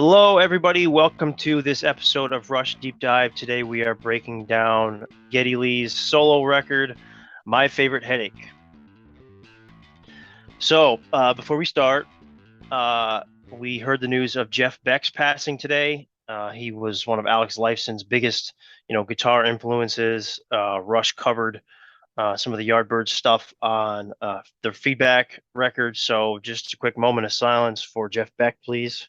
Hello, everybody. Welcome to this episode of Rush Deep Dive. Today we are breaking down Geddy Lee's solo record, My Favorite Headache. So, before we start, we heard the news of Jeff Beck's passing today. He was one of Alex Lifeson's biggest, guitar influences. Rush covered some of the Yardbirds stuff on their Feedback record. So, just a quick moment of silence for Jeff Beck, please.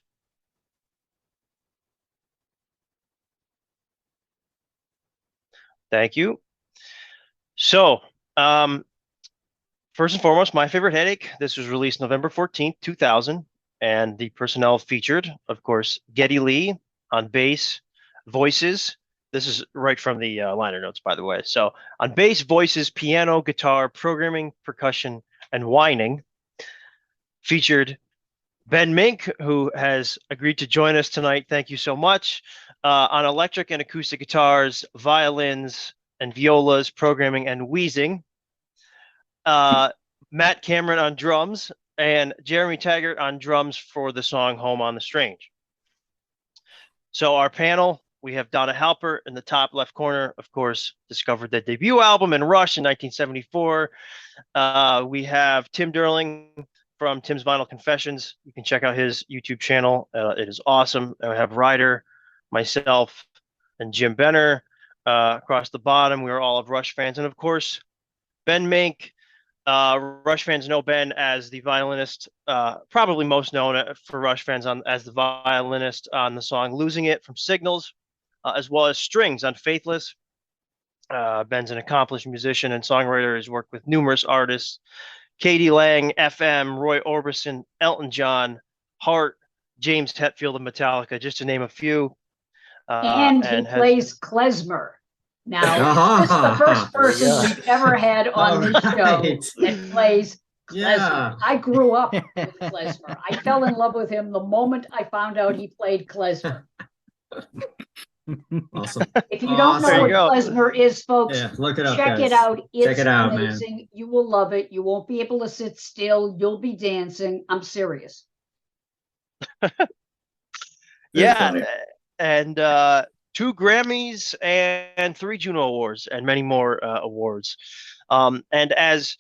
Thank you. So, first and foremost, My Favorite Headache. This was released November 14th, 2000. And the personnel featured, of course, Geddy Lee on bass, voices. This is right from the liner notes, by the way. So, on bass, voices, piano, guitar, programming, percussion, and whining. Featured Ben Mink, who has agreed to join us tonight. Thank you so much. On electric and acoustic guitars, violins and violas, programming and wheezing. Matt Cameron on drums and Jeremy Taggart on drums for the song Home on the Strange. So our panel, we have Donna Halper in the top left corner, of course, discovered the debut album in Rush in 1974. We have Tim Derling from Tim's Vinyl Confessions. You can check out his YouTube channel. It is awesome. I have Ryder, myself, and Jim Benner. Across the bottom, we are all of Rush fans. And of course, Ben Mink. Rush fans know Ben as the violinist, probably most known for Rush fans as the violinist on the song Losing It from Signals, as well as strings on Faithless. Ben's an accomplished musician and songwriter. He's worked with numerous artists. Katie Lang, FM, Roy Orbison, Elton John, Hart, James Hetfield of Metallica, just to name a few. And he plays klezmer. Now, this is the first person we've ever had on this show that plays klezmer. Yeah. I grew up with klezmer. I fell in love with him the moment I found out he played klezmer. Awesome. If you don't know what klezmer is, folks, look it up, check guys. it out. It's check it out, amazing. Man. You will love it. You won't be able to sit still. You'll be dancing. I'm serious. Yeah. And 2 Grammys and 3 Juno Awards and many more awards. And as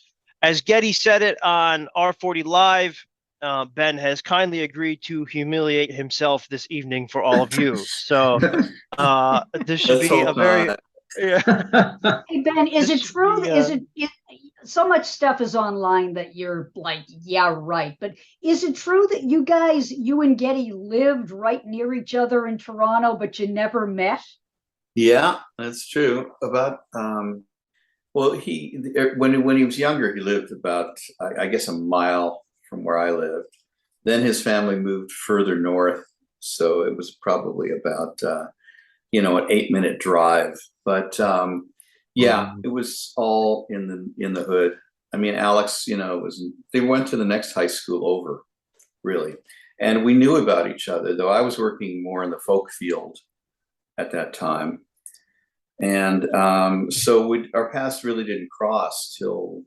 Geddy said it on R40 Live, Ben has kindly agreed to humiliate himself this evening for all of you. So this should be a very... Hey, Ben, is it true? Is it so much stuff is online that you're like, yeah, right. But is it true that you and Geddy lived right near each other in Toronto, but you never met? Yeah, that's true. About well, when he was younger, he lived about I guess a mile from where I lived. Then his family moved further north, so it was probably about an 8-minute drive. But yeah, it was all in the hood. I mean, Alex, they went to the next high school over, really. And we knew about each other, though I was working more in the folk field at that time. And so our paths really didn't cross till,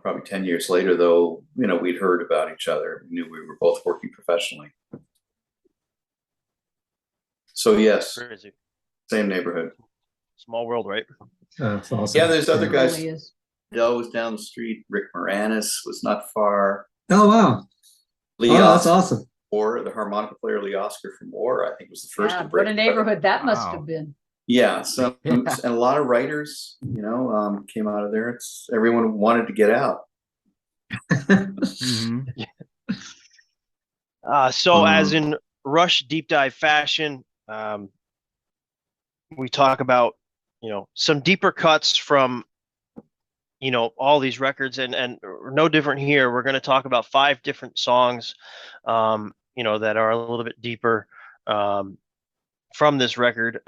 probably 10 years later, though, we'd heard about each other. We knew we were both working professionally. So yes, Crazy. Same neighborhood. Small world, right? That's awesome. Yeah, there's other guys. Really is. Dell was down the street. Rick Moranis was not far. Oh, wow. Lee that's awesome. Or the harmonica player Lee Oscar from War, I think, was the first to break. What a neighborhood that must have been. Yeah, so and a lot of writers, came out of there. Everyone wanted to get out. Mm-hmm. So as in Rush deep dive fashion, we talk about, some deeper cuts from, all these records and no different here. We're going to talk about 5 different songs, that are a little bit deeper from this record.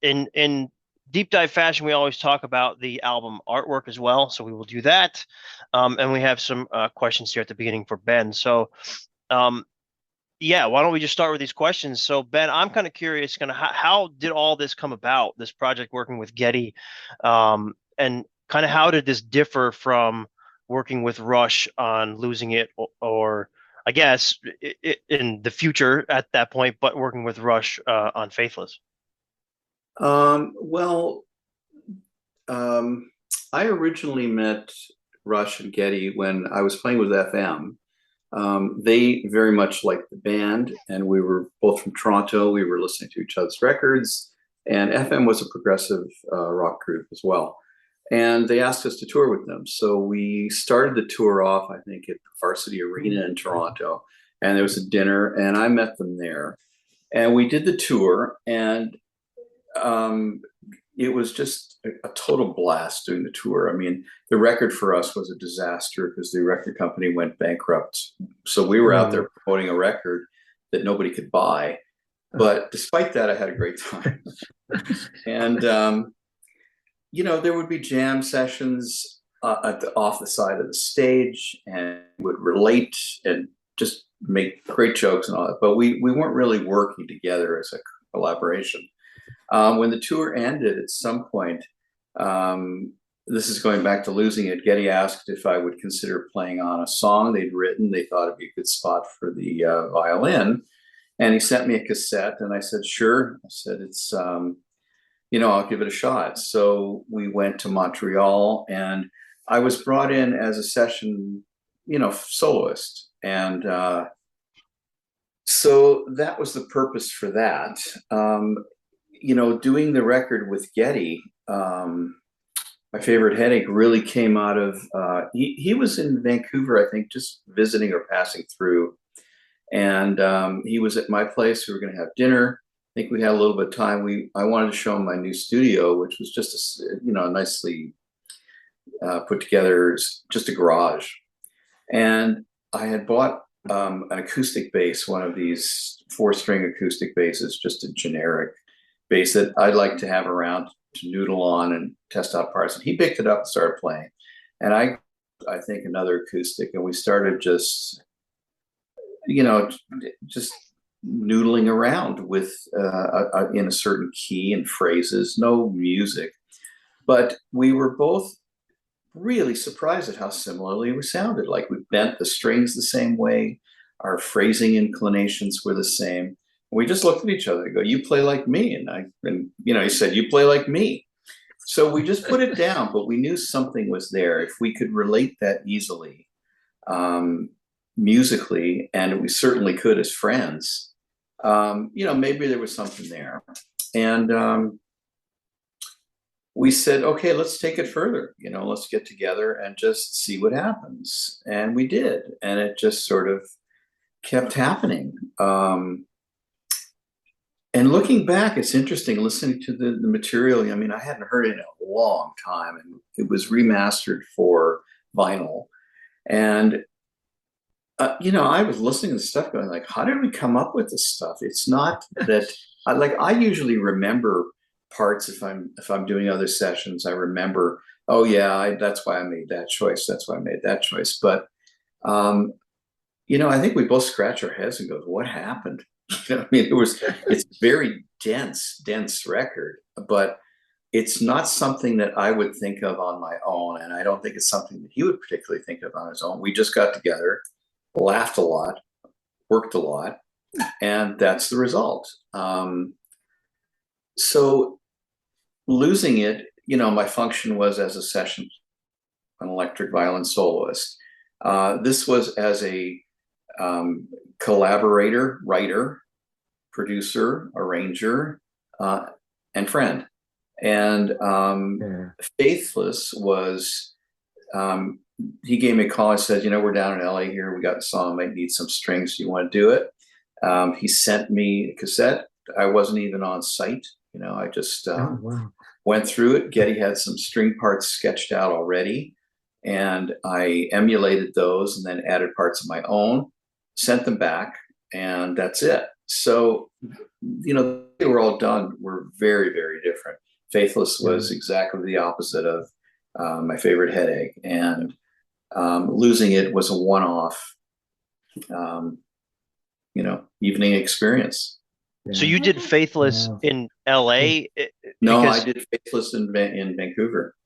In deep dive fashion, we always talk about the album artwork as well. So we will do that. And we have some questions here at the beginning for Ben. So, yeah, why don't we just start with these questions? So, Ben, I'm kind of curious, how did all this come about, this project working with Geddy? And kind of how did this differ from working with Rush on Losing It or I guess, in the future at that point, but working with Rush on Faithless? Well, I originally met Rush and Geddy when I was playing with FM. They very much liked the band, and we were both from Toronto. We were listening to each other's records, and FM was a progressive rock group as well. And they asked us to tour with them. So we started the tour off, I think, at the Varsity Arena in Toronto. And there was a dinner, and I met them there. And we did the tour, and it was just a total blast doing the tour. I mean, the record for us was a disaster because the record company went bankrupt. So we were out there promoting a record that nobody could buy. But despite that, I had a great time. And, you know, there would be jam sessions off the side of the stage, and would relate and just make great jokes and all that. But we weren't really working together as a collaboration. When the tour ended, at some point, this is going back to Losing It, Geddy asked if I would consider playing on a song they'd written. They thought it'd be a good spot for the violin. And he sent me a cassette, and I said, sure. I said, it's, you know, I'll give it a shot. So we went to Montreal, and I was brought in as a session, you know, soloist. And so that was the purpose for that. You know, doing the record with Geddy, My Favorite Headache really came out of, he was in Vancouver, I think, just visiting or passing through. And he was at my place. We were going to have dinner. I think we had a little bit of time. I wanted to show him my new studio, which was just a, you know, nicely put together, just a garage. And I had bought an acoustic bass, one of these 4-string acoustic basses, just a generic bass that I'd like to have around to noodle on and test out parts. And he picked it up and started playing. And I think another acoustic, and we started just, you know, just noodling around with in a certain key and phrases, no music. But we were both really surprised at how similarly we sounded. Like we bent the strings the same way, our phrasing inclinations were the same. We just looked at each other and go, you play like me. And you know, he said, you play like me. So we just put it down, but we knew something was there. If we could relate that easily, musically, and we certainly could as friends, you know, maybe there was something there. And we said, okay, let's take it further. You know, let's get together and just see what happens. And we did. And it just sort of kept happening. And looking back, it's interesting listening to the material. I mean, I hadn't heard it in a long time, and it was remastered for vinyl. And, you know, I was listening to stuff going like, how did we come up with this stuff? It's not that I usually remember parts if I'm doing other sessions. I remember, oh yeah, that's why I made that choice. That's why I made that choice. But, you know, I think we both scratch our heads and go, what happened? You know, I mean, it's very dense record, but it's not something that I would think of on my own. And I don't think it's something that he would particularly think of on his own. We just got together, laughed a lot, worked a lot, and that's the result. So Losing It, you know, my function was as a session, an electric violin soloist. This was as a collaborator, writer, producer, arranger, and friend. And Faithless was, he gave me a call. I said, you know, we're down in LA here. We got a song, might need some strings. Do you want to do it? He sent me a cassette. I wasn't even on site. You know, I just went through it. Geddy had some string parts sketched out already, and I emulated those and then added parts of my own, sent them back, and that's it. So, you know, they were all done. Were very, very different. Faithless was exactly the opposite of My Favorite Headache, and Losing It was a one-off, you know, evening experience. So you did Faithless in LA? No, I did Faithless in Vancouver.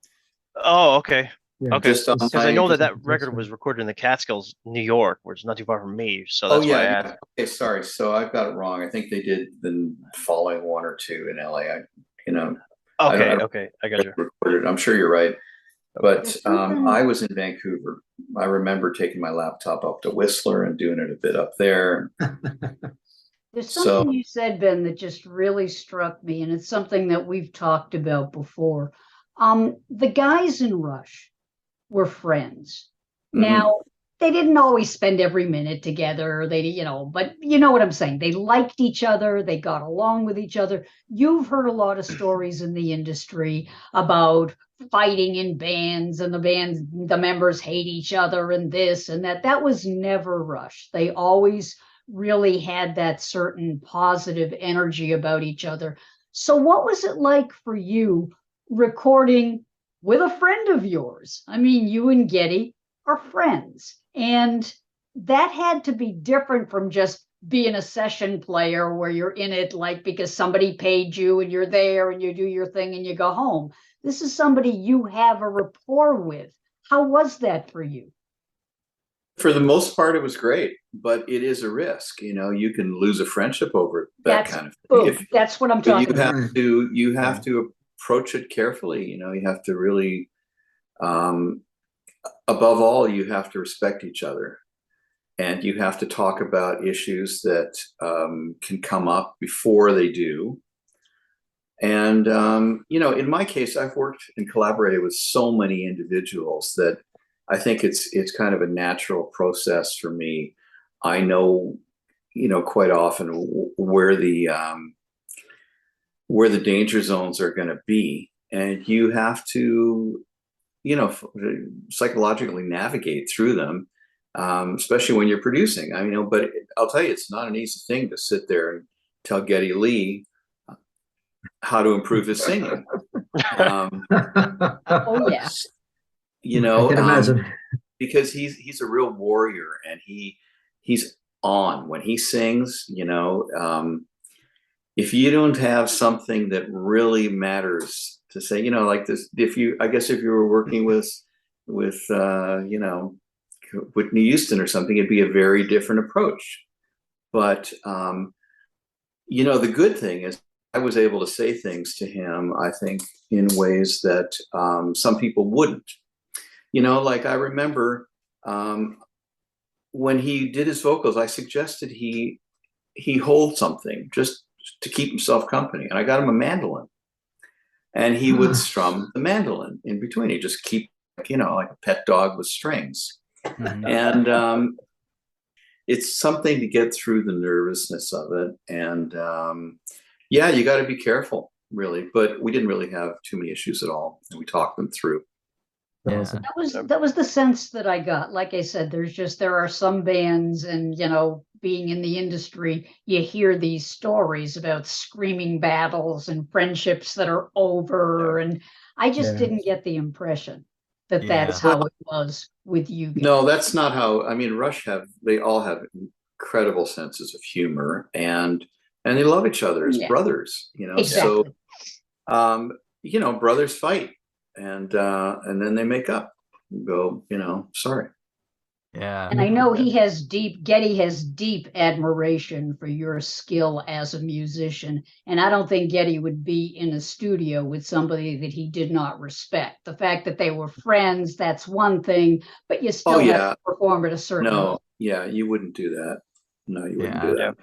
Oh, okay. Yeah, Okay, Just on because I my- know that that's record right. was recorded in the Catskills, New York, which is not too far from me. So Oh that's why I yeah, asked. yeah. Okay, sorry. So I've got it wrong. I think they did the following one or two in LA. You know, Okay, I don't okay, I got you. recorded. I'm sure you're right. But There's something- I was in Vancouver. I remember taking my laptop up to Whistler and doing it a bit up there. There's So- something you said, Ben, that just really struck me, and it's something that we've talked about before. The guys in Rush were friends. Mhm. Now, they didn't always spend every minute together. They, but you know what I'm saying. They liked each other. They got along with each other. You've heard a lot of stories in the industry about fighting in bands, and the members hate each other and this and that. That was never Rush. They always really had that certain positive energy about each other. So what was it like for you recording with a friend of yours? I mean, you and Geddy are friends, and that had to be different from just being a session player where you're in it like because somebody paid you and you're there and you do your thing and you go home. This is somebody you have a rapport with. How was that for you? For the most part, it was great, but it is a risk. You can lose a friendship over that That's kind of boom. thing. That's what I'm But talking about. you have to approach it carefully. You have to really, above all, you have to respect each other, and you have to talk about issues that can come up before they do. And in my case, I've worked and collaborated with so many individuals that I think it's kind of a natural process for me. I know, quite often where the danger zones are going to be, and you have to, psychologically navigate through them, especially when you're producing. But I'll tell you, it's not an easy thing to sit there and tell Geddy Lee how to improve his singing. Oh yeah. I can imagine. Because he's a real warrior, and he's on when he sings. If you don't have something that really matters to say, like this, if you were working with Whitney Houston or something, it'd be a very different approach. But the good thing is I was able to say things to him, I think, in ways that some people wouldn't. Like I remember when he did his vocals, I suggested he hold something just to keep himself company. And I got him a mandolin. And he would strum the mandolin in between. He'd just keep, like a pet dog with strings. Mhm. And it's something to get through the nervousness of it. And yeah, you got to be careful, really. But we didn't really have too many issues at all. And we talked them through. Yeah. Awesome. That was the sense that I got. Like I said, there are some bands, and being in the industry, you hear these stories about screaming battles and friendships that are over, and I just Yeah. didn't get the impression that Yeah. that's how it was with you guys. No, that's not how. Rush they all have incredible senses of humor, and they love each other as Yeah. brothers. Exactly. So brothers fight, and then they make up and go, sorry. Yeah. And I know Geddy has deep admiration for your skill as a musician. And I don't think Geddy would be in a studio with somebody that he did not respect. The fact that they were friends, that's one thing, but you still have to perform at a certain No, level. yeah, you wouldn't do that. No, you wouldn't Yeah. do that.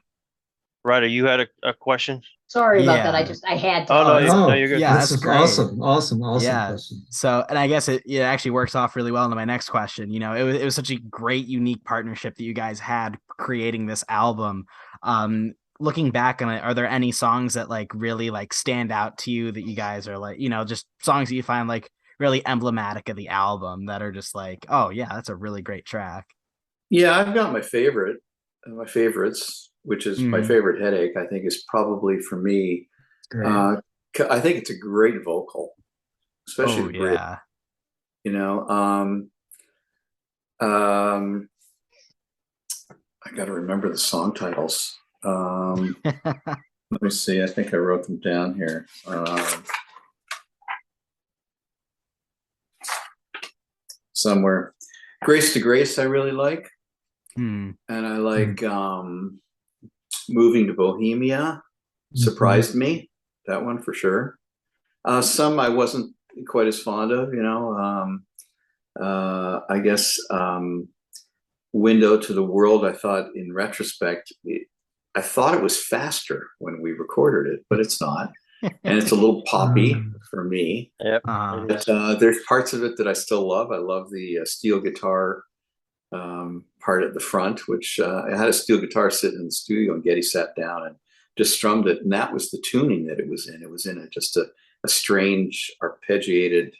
Ryder, you had a question? Sorry about Yeah. that. I had to. Oh, no, Oh, you're good. Yeah, this that's is great. awesome Yeah. question. So, and I guess it actually works off really well into my next question. It was such a great, unique partnership that you guys had creating this album. Looking back on it, are there any songs that really stand out to you that you guys are just songs that you find really emblematic of the album that are just oh yeah, that's a really great track? Yeah, I've got my favorites, which is my favorite Headache. I think is probably for me. Great. I think it's a great vocal, especially the bridge. I got to remember the song titles. Let me see. I think I wrote them down here. somewhere. Grace to Grace, I really like. Hmm. And I like Moving to Bohemia. Surprised me, that one for sure. Some I wasn't quite as fond of, I guess Window to the World, I thought in retrospect, I thought it was faster when we recorded it, but it's not. And it's a little poppy for me. Yep. But there's parts of it that I still love. I love the steel guitar part at the front, which I had a steel guitar sitting in the studio, and Geddy sat down and just strummed it. And that was the tuning that it was in. It was in just a strange arpeggiated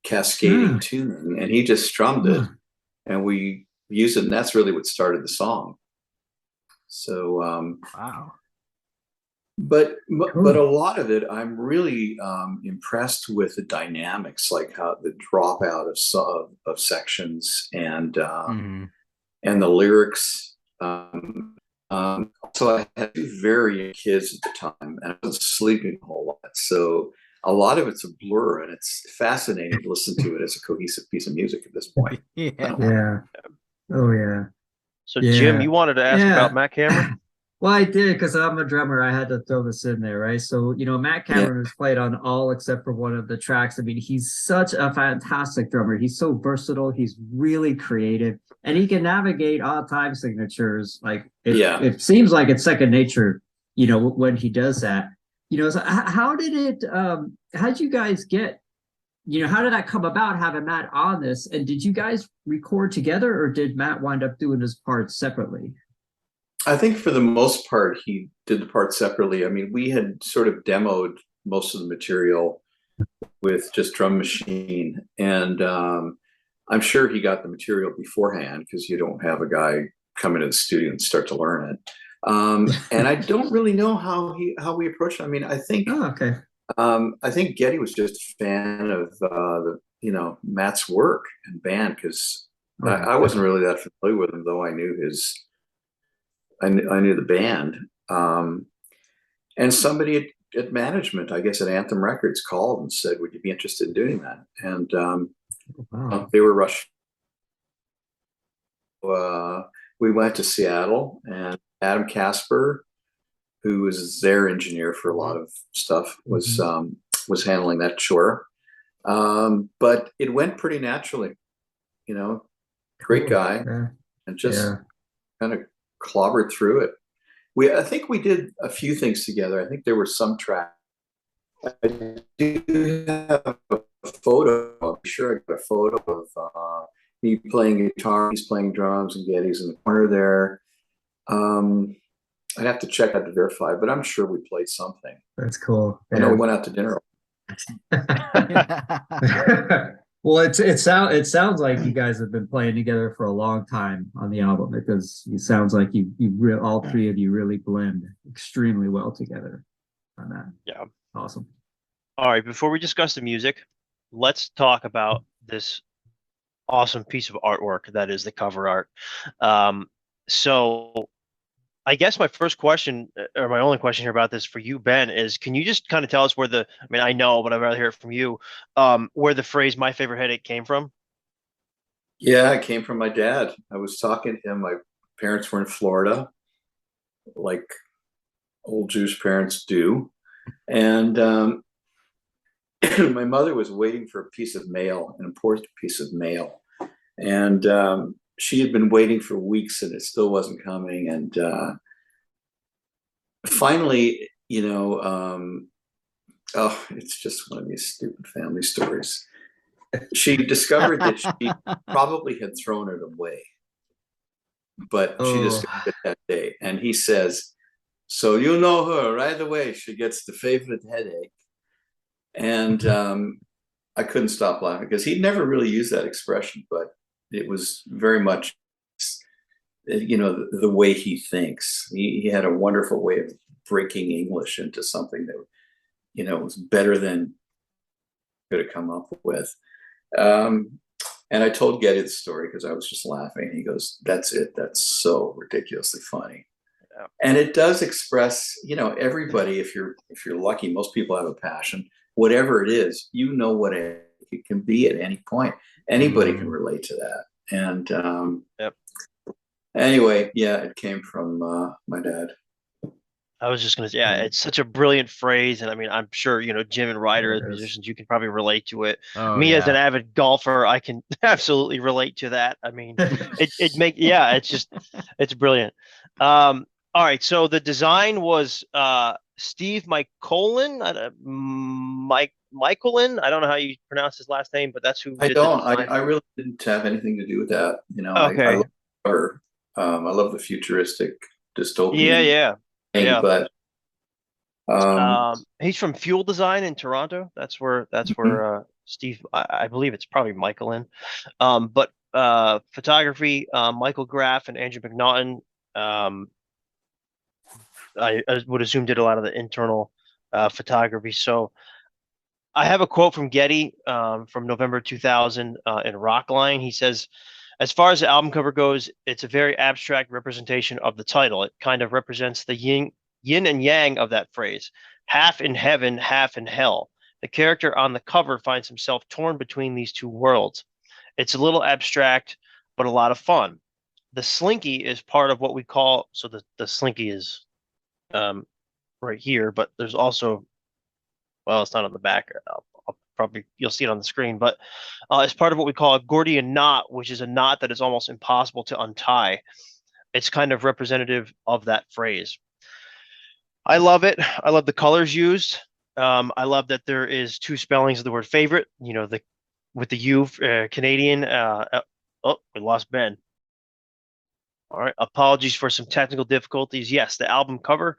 cascading tuning. And he just strummed it, and we used it. And that's really what started the song. So, wow. But a lot of it, I'm really impressed with the dynamics, like how the dropout of sections and the lyrics. So I had 2 very young kids at the time, and I was sleeping a whole lot. So a lot of it's a blur, and it's fascinating to listen to it as a cohesive piece of music at this point. Yeah. Oh yeah. So Jim, you wanted to ask about Matt Cameron? Well, I did, because I'm a drummer. I had to throw this in there, right? So, Matt Cameron was played on all except for one of the tracks. I mean, he's such a fantastic drummer. He's so versatile. He's really creative, and he can navigate all time signatures. Like, it seems like it's second nature, when he does that. So how did it, how'd you guys get, how did that come about, having Matt on this? And did you guys record together, or did Matt wind up doing his parts separately? I think for the most part, he did the part separately. I mean, we had sort of demoed most of the material with just drum machine. And I'm sure he got the material beforehand, because you don't have a guy come into the studio and start to learn it. And I don't really know how we approached it. I mean, I think, I think Geddy was just a fan of Matt's work and band, because I wasn't really that familiar with him, though I knew I knew the band, and somebody at management, I guess at Anthem Records, called and said, "Would you be interested in doing that?" And they were Rush. We went to Seattle, and Adam Casper, who was their engineer for a lot of stuff, was handling that chore. But it went pretty naturally, great guy, and just kind of clobbered through it. I think we did a few things together. I think there were some tracks. I do have a photo. I'm sure I got a photo of me playing guitar, he's playing drums, and Geddy's in the corner there. I'd have to check out to verify, but I'm sure we played something. That's cool. I know we went out to dinner. Well, it sounds like you guys have been playing together for a long time on the album, because it sounds like all 3 of you really blend extremely well together on that. Yeah. Awesome. All right, before we discuss the music, let's talk about this awesome piece of artwork that is the cover art. So I guess my first question, or my only question here about this for you, Ben, is can you just kind of tell us I know, but I'd rather hear it from you, where the phrase "my favorite headache" came from? Yeah, it came from my dad. I was talking to him. My parents were in Florida, like old Jewish parents do. And my mother was waiting for a piece of mail, an important piece of mail. And she had been waiting for weeks, and it still wasn't coming. And finally, it's just one of these stupid family stories. She discovered that she probably had thrown it away, but she discovered it that day. And he says, "So you know her right away. She gets the favorite headache." And I couldn't stop laughing, because he'd never really used that expression, but it was very much, the way he thinks. He had a wonderful way of breaking English into something that, was better than could have come up with. And I told Geddy the story because I was just laughing. He goes, "That's it. That's so ridiculously funny." Yeah. And it does express, everybody, if you're lucky, most people have a passion, whatever it is, what it it can be at any point. Anybody can relate to that. And anyway, yeah, it came from my dad. I was just going to say, yeah, it's such a brilliant phrase. And I mean, I'm sure, Jim and Ryder as musicians, you can probably relate to it. Me as an avid golfer, I can absolutely relate to that. I mean, it's brilliant. All right. So the design was Steve Michelin, Michelin. I don't know how you pronounce his last name, but that's who I don't. I really didn't have anything to do with that. Okay. I love her. I love the futuristic dystopian. Yeah. But he's from Fuel Design in Toronto. That's where Steve, I believe it's probably Michelin. But photography, Michael Graff and Andrew McNaughton, I would assume did a lot of the internal photography. So I have a quote from Geddy from November 2000 in Rockline. He says, as far as the album cover goes, it's a very abstract representation of the title. It kind of represents the yin and yang of that phrase, half in heaven, half in hell. The character on the cover finds himself torn between these two worlds. It's a little abstract, but a lot of fun. The slinky is part of what we call, so the slinky is right here, but there's also, well, it's not on the back. You'll see it on the screen, but it's part of what we call a Gordian knot, which is a knot that is almost impossible to untie. It's kind of representative of that phrase. I love it. I love the colors used. I love that there is two spellings of the word favorite, with the U, Canadian. Oh, we lost Ben. All right. Apologies for some technical difficulties. Yes, the album cover.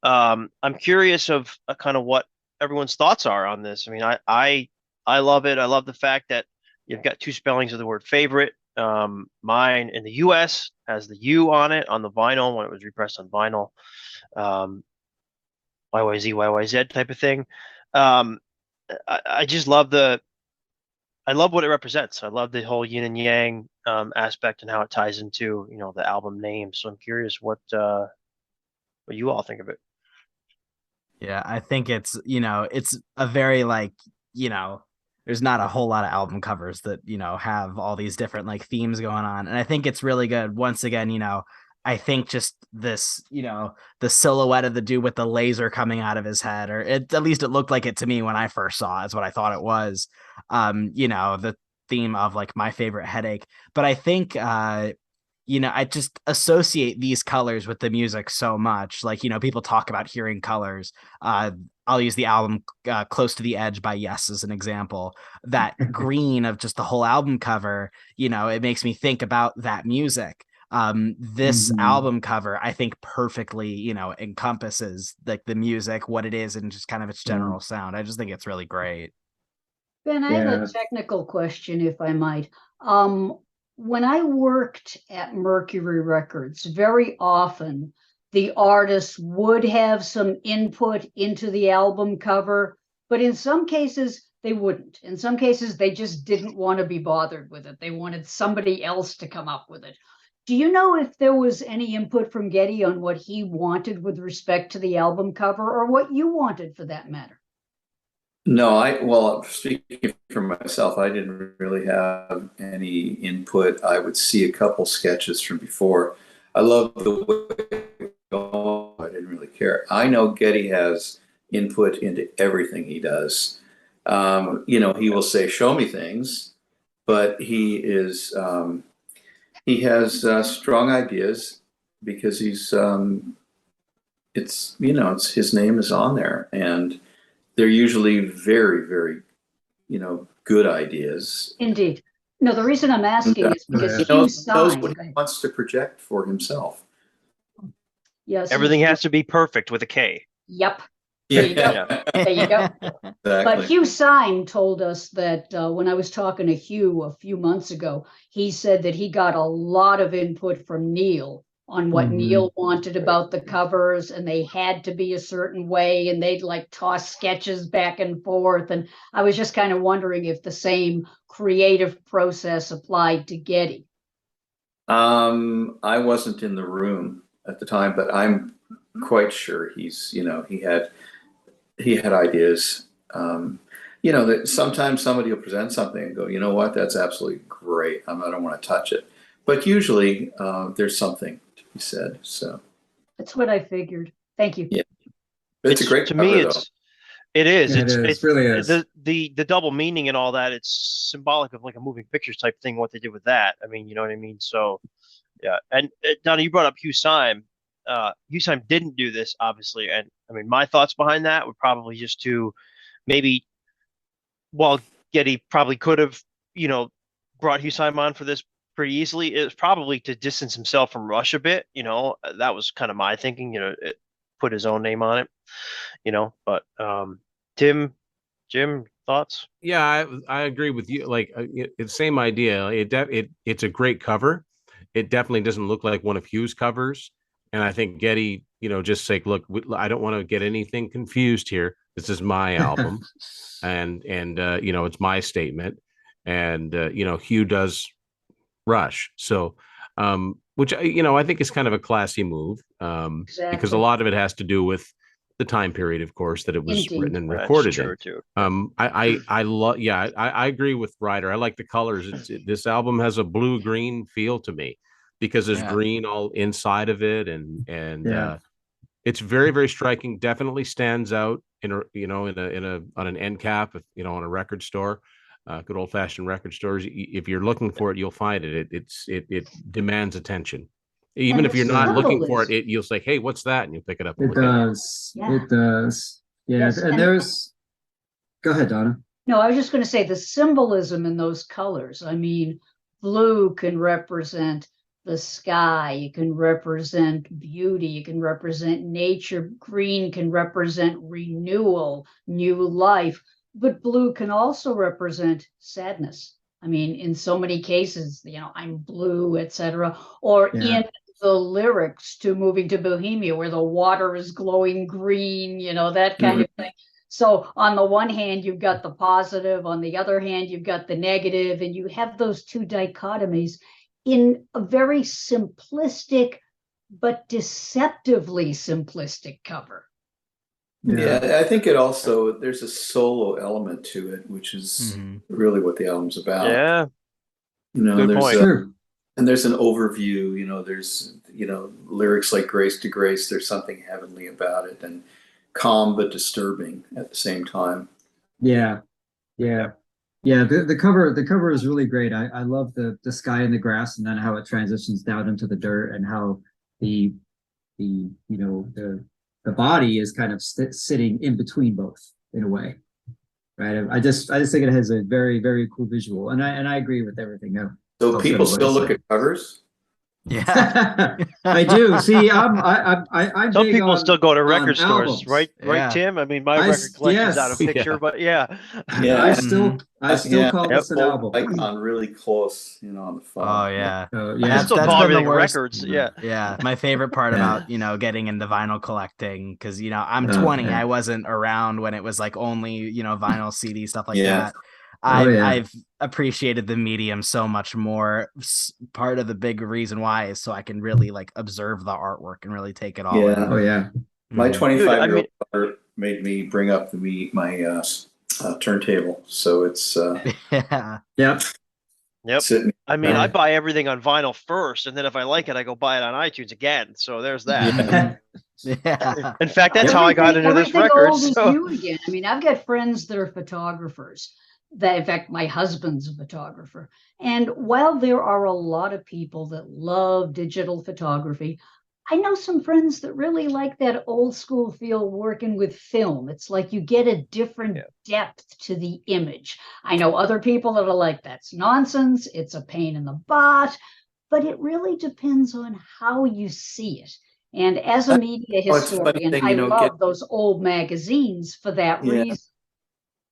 I'm curious of kind of what everyone's thoughts are on this. I mean, I love it. I love the fact that you've got two spellings of the word favorite. Mine in the US has the U on it on the vinyl when it was repressed on vinyl. YYZ, YYZ type of thing. I just love I love what it represents. I love the whole yin and yang aspect and how it ties into, the album name. So I'm curious what you all think of it. Yeah, I think it's a very there's not a whole lot of album covers that, have all these different themes going on. And I think it's really good. Once again, I think just this, the silhouette of the dude with the laser coming out of his head, or at least it looked like it to me when I first saw it, is what I thought it was. The theme of my favorite headache. But I think I just associate these colors with the music so much. People talk about hearing colors. I'll use the album Close to the Edge by Yes as an example. That green of just the whole album cover, it makes me think about that music. This album cover, I think perfectly, encompasses the music, what it is, and just kind of its general sound. I just think it's really great. Ben, I have a technical question, if I might. When I worked at Mercury Records, very often the artists would have some input into the album cover, but in some cases they wouldn't. In some cases, they just didn't want to be bothered with it. They wanted somebody else to come up with it. Do you know if there was any input from Geddy on what he wanted with respect to the album cover, or what you wanted for that matter? No, well, speaking for myself, I didn't really have any input. I would see a couple sketches from before. I love the way I didn't really care. I know Geddy has input into everything he does. He will say, "Show me things," but he has strong ideas because it's his name is on there, and they're usually very, very, good ideas. Indeed. No, the reason I'm asking is because he knows what he wants to project for himself. Yes. Everything has to be perfect with a K. Yep. There you go. There you go. Exactly. But Hugh Syme told us that when I was talking to Hugh a few months ago, he said that he got a lot of input from Neil on what Neil wanted about the covers, and they had to be a certain way, and they'd toss sketches back and forth. And I was just kind of wondering if the same creative process applied to Geddy. I wasn't in the room at the time, but I'm quite sure he had ideas. you know, that sometimes somebody will present something and go, you know what, that's absolutely great. I don't want to touch it. But usually there's something to be said. So that's what I figured. Thank you. Yeah, it's a great to cover, me. though. It is. Yeah, it really is. The double meaning and all that. It's symbolic of like a moving pictures type thing. What they did with that. I mean, you know what I mean. So yeah. And Donna, you brought up Hugh Syme. Hugh Syme didn't do this, obviously. And I mean, my thoughts behind that would probably just to maybe, while Geddy probably could have, you know, brought Hugh Syme on for this pretty easily, it was probably to distance himself from Rush a bit. You know, that was kind of my thinking. You know, put his own name on it. You know, but Jim, thoughts? Yeah, I agree with you. Like it's same idea. It's a great cover. It definitely doesn't look like one of Hugh's covers. And I think Geddy, you know, just say, look, I don't want to get anything confused here. This is my album, and you know, it's my statement. And you know, Hugh does Rush, so which you know, I think is kind of a classy move, Exactly. because a lot of it has to do with the time period, of course, that it was Indeed. written and recorded True, in. too. I love, yeah, I agree with Ryder. I like the colors. This album has a blue green feel to me because there's green all inside of it, and it's very, very striking. Definitely stands out in a, you know, on an end cap, you know, on a record store, good old fashioned record stores. If you're looking for it, you'll find it. It demands attention. Even if you're not looking for it, you'll say, "Hey, what's that?" and you pick it up. It does. It does. Yeah. Yes, and there's. Go ahead, Donna. No, I was just going to say the symbolism in those colors. I mean, blue can represent the sky. You can represent beauty. You can represent nature. Green can represent renewal, new life. But blue can also represent sadness. I mean, in so many cases, you know, I'm blue, etc. Or in the lyrics to Moving to Bohemia, where the water is glowing green, you know, that kind of thing. So on the one hand, you've got the positive, on the other hand, you've got the negative, and you have those two dichotomies in a very simplistic, but deceptively simplistic cover. Yeah, I think it also, there's a solo element to it, which is really what the album's about. Yeah. You know, Good point. And there's an overview, you know, there's, you know, lyrics like Grace to Grace, there's something heavenly about it, and calm but disturbing at the same time. Yeah. The cover is really great. I love the sky and the grass, and then how it transitions down into the dirt, and how the you know, the body is kind of sitting in between both in a way, right? I just think it has a very, very cool visual, and I agree with everything else. So people still look at covers? Yeah, I do. See, I'm some big people on, still go to record stores, albums. right? Right, Tim? I mean, my record collection's out of picture, but yeah. I still call this an album. Icon really close, you know, on the phone. Oh yeah. I still call everything records. Yeah. My favorite part about, you know, getting into vinyl collecting, because, you know, I'm 20. I wasn't around when it was like only, you know, vinyl CD stuff like that. I've appreciated the medium so much more. Part of the big reason why is so I can really like observe the artwork and really take it all in. My 25-year-old daughter made me bring up my turntable, so it's Yep. I mean, I buy everything on vinyl first, and then if I like it, I go buy it on iTunes again. So there's that. In fact, that's how I got into this record. So. New again. I mean, I've got friends that are photographers. That, in fact, my husband's a photographer. And while there are a lot of people that love digital photography, I know some friends that really like that old school feel working with film. It's like you get a different depth to the image. I know other people that are like, that's nonsense. It's a pain in the butt. But it really depends on how you see it. And as a media historian, I love those old magazines for that reason.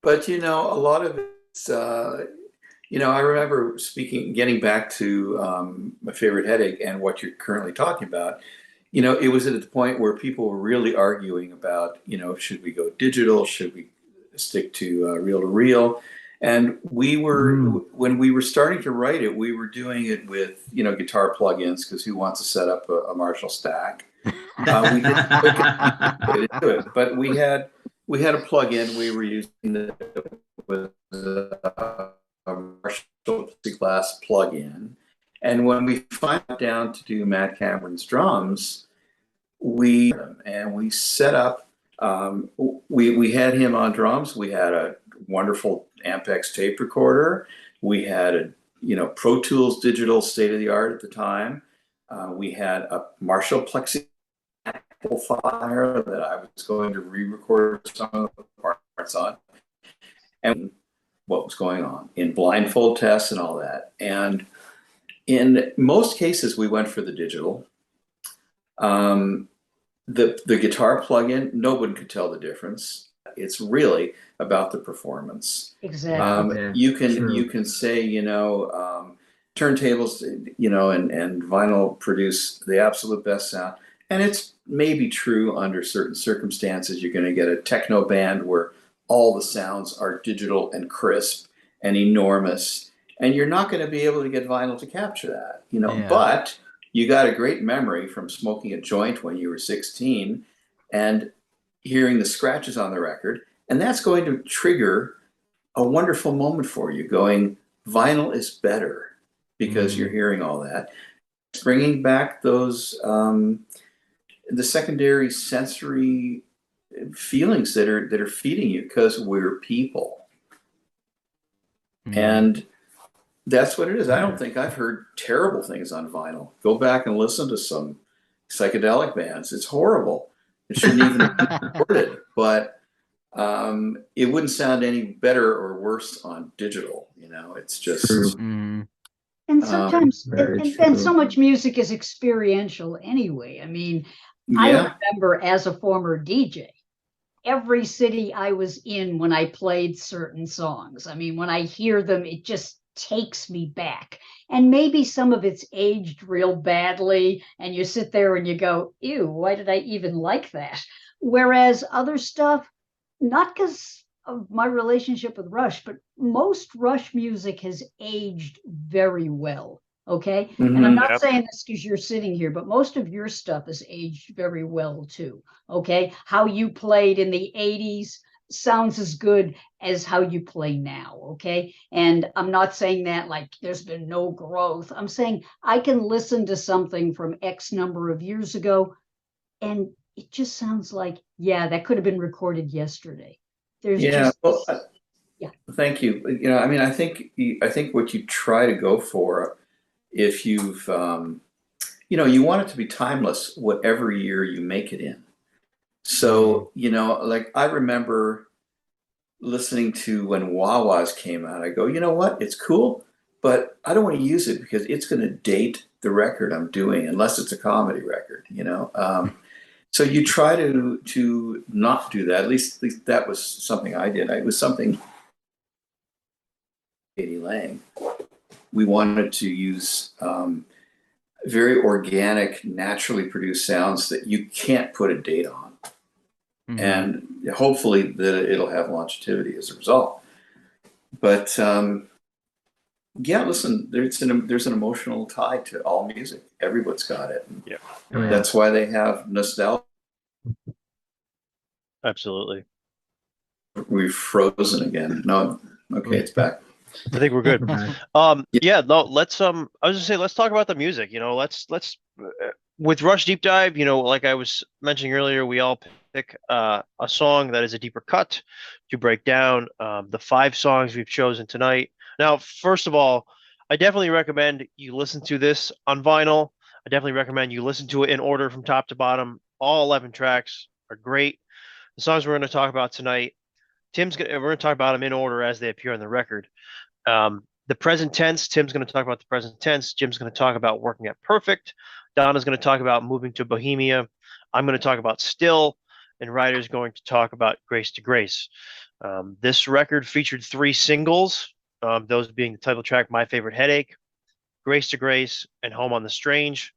But, you know, a lot of it's, you know, I remember getting back to My Favorite Headache and what you're currently talking about. You know, it was at the point where people were really arguing about, you know, should we go digital? Should we stick to reel to reel? And we were, when we were starting to write it, we were doing it with, you know, guitar plugins, because who wants to set up a Marshall stack? We didn't get into it, but we had a plug-in. We were using the was a Marshall plexiglass plug-in. And when we finally down to do Matt Cameron's drums, we set up. We had him on drums. We had a wonderful Ampex tape recorder. We had a Pro Tools digital state of the art at the time. We had a Marshall plexiglass amplifier that I was going to re-record some of the parts on, and what was going on in blindfold tests and all that. And in most cases, we went for the digital. The guitar plug-in, nobody could tell the difference. It's really about the performance. Exactly. You can say, turntables, and vinyl produce the absolute best sound. And it's maybe true under certain circumstances. You're going to get a techno band where all the sounds are digital and crisp and enormous, and you're not going to be able to get vinyl to capture that, but you got a great memory from smoking a joint when you were 16 and hearing the scratches on the record, and that's going to trigger a wonderful moment for you going, vinyl is better because you're hearing all that. It's bringing back those the secondary sensory feelings that are feeding you, because we're people. And that's what it is. I don't think I've heard terrible things on vinyl. Go back and listen to some psychedelic bands. It's horrible. It shouldn't even be recorded, but it wouldn't sound any better or worse on digital. It's just. And sometimes, and so much music is experiential anyway. I mean, I remember as a former DJ, every city I was in when I played certain songs. I mean, when I hear them, it just takes me back. And maybe some of it's aged real badly, and you sit there and you go, ew, why did I even like that? Whereas other stuff, not because of my relationship with Rush, but most Rush music has aged very well. Okay. And I'm not saying this because you're sitting here, but most of your stuff has aged very well too. Okay. How you played in the 80s sounds as good as how you play now. Okay. And I'm not saying that like there's been no growth. I'm saying I can listen to something from X number of years ago and it just sounds like, yeah, that could have been recorded yesterday. There's Thank you. I mean, I think what you try to go for, if you've, you want it to be timeless, whatever year you make it in. So, like I remember listening to when wah-wahs came out, I go, you know what? It's cool, but I don't want to use it because it's going to date the record I'm doing, unless it's a comedy record, So you try to not do that. At least that was something I did. It was something Geddy Lee. We wanted to use very organic, naturally produced sounds that you can't put a date on. And hopefully that it'll have longevity as a result. But listen, there's an emotional tie to all music. Everyone's got it. That's why they have nostalgia. Absolutely. We've frozen again. No, okay, it's back. I think we're good. No, let's I was gonna say, let's talk about the music. Let's with Rush Deep Dive, like I was mentioning earlier, we all pick a song that is a deeper cut to break down the 5 songs we've chosen tonight. Now, first of all, I definitely recommend you listen to this on vinyl. I definitely recommend you listen to it in order from top to bottom. All 11 tracks are great. The songs we're going to talk about tonight, we're going to talk about them in order as they appear on the record. The present tense, Tim's going to talk about the present tense. Jim's going to talk about working at Perfekt. Donna's going to talk about moving to Bohemia. I'm going to talk about Still, and Ryder's going to talk about Grace to Grace. This record featured 3 singles, those being the title track, My Favorite Headache, Grace to Grace, and Home on the Strange.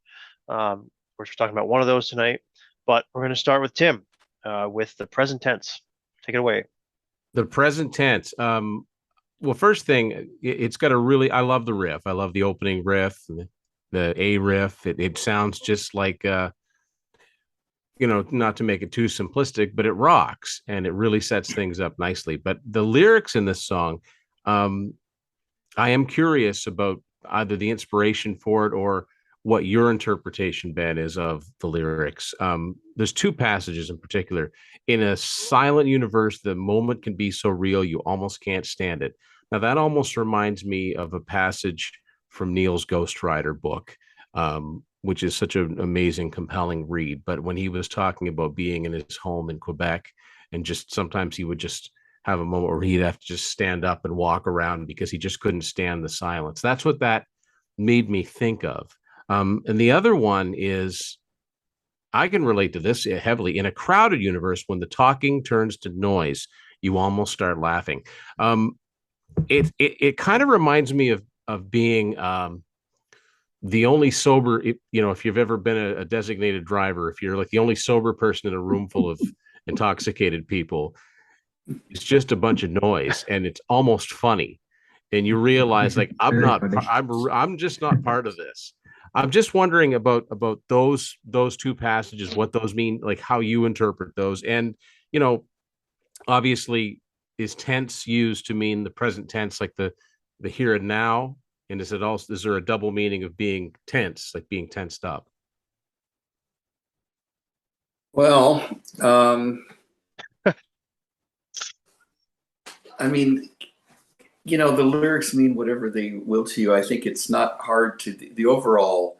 We're talking about one of those tonight, but we're going to start with Tim with the present tense. Take it away. The present tense. Well, first thing, it's got I love the riff. I love the opening riff, the A riff. It sounds just like, not to make it too simplistic, but it rocks and it really sets things up nicely. But the lyrics in this song, I am curious about either the inspiration for it or what your interpretation, Ben, is of the lyrics. There's two passages in particular. In a silent universe, the moment can be so real you almost can't stand it. Now, that almost reminds me of a passage from Neil's Ghost Rider book, which is such an amazing, compelling read. But when he was talking about being in his home in Quebec, and just sometimes he would just have a moment where he'd have to just stand up and walk around because he just couldn't stand the silence. That's what that made me think of. And the other one is, I can relate to this heavily. In a crowded universe, when the talking turns to noise, you almost start laughing. It kind of reminds me of being the only sober, if you've ever been a designated driver, if you're like the only sober person in a room full of intoxicated people, it's just a bunch of noise and it's almost funny. And you realize, like, I'm just not part of this. I'm just wondering about those two passages, what those mean, like how you interpret those. And, obviously, is tense used to mean the present tense, like the here and now? And is there a double meaning of being tense, like being tensed up? Well, I mean, the lyrics mean whatever they will to you. I think it's not hard to, the overall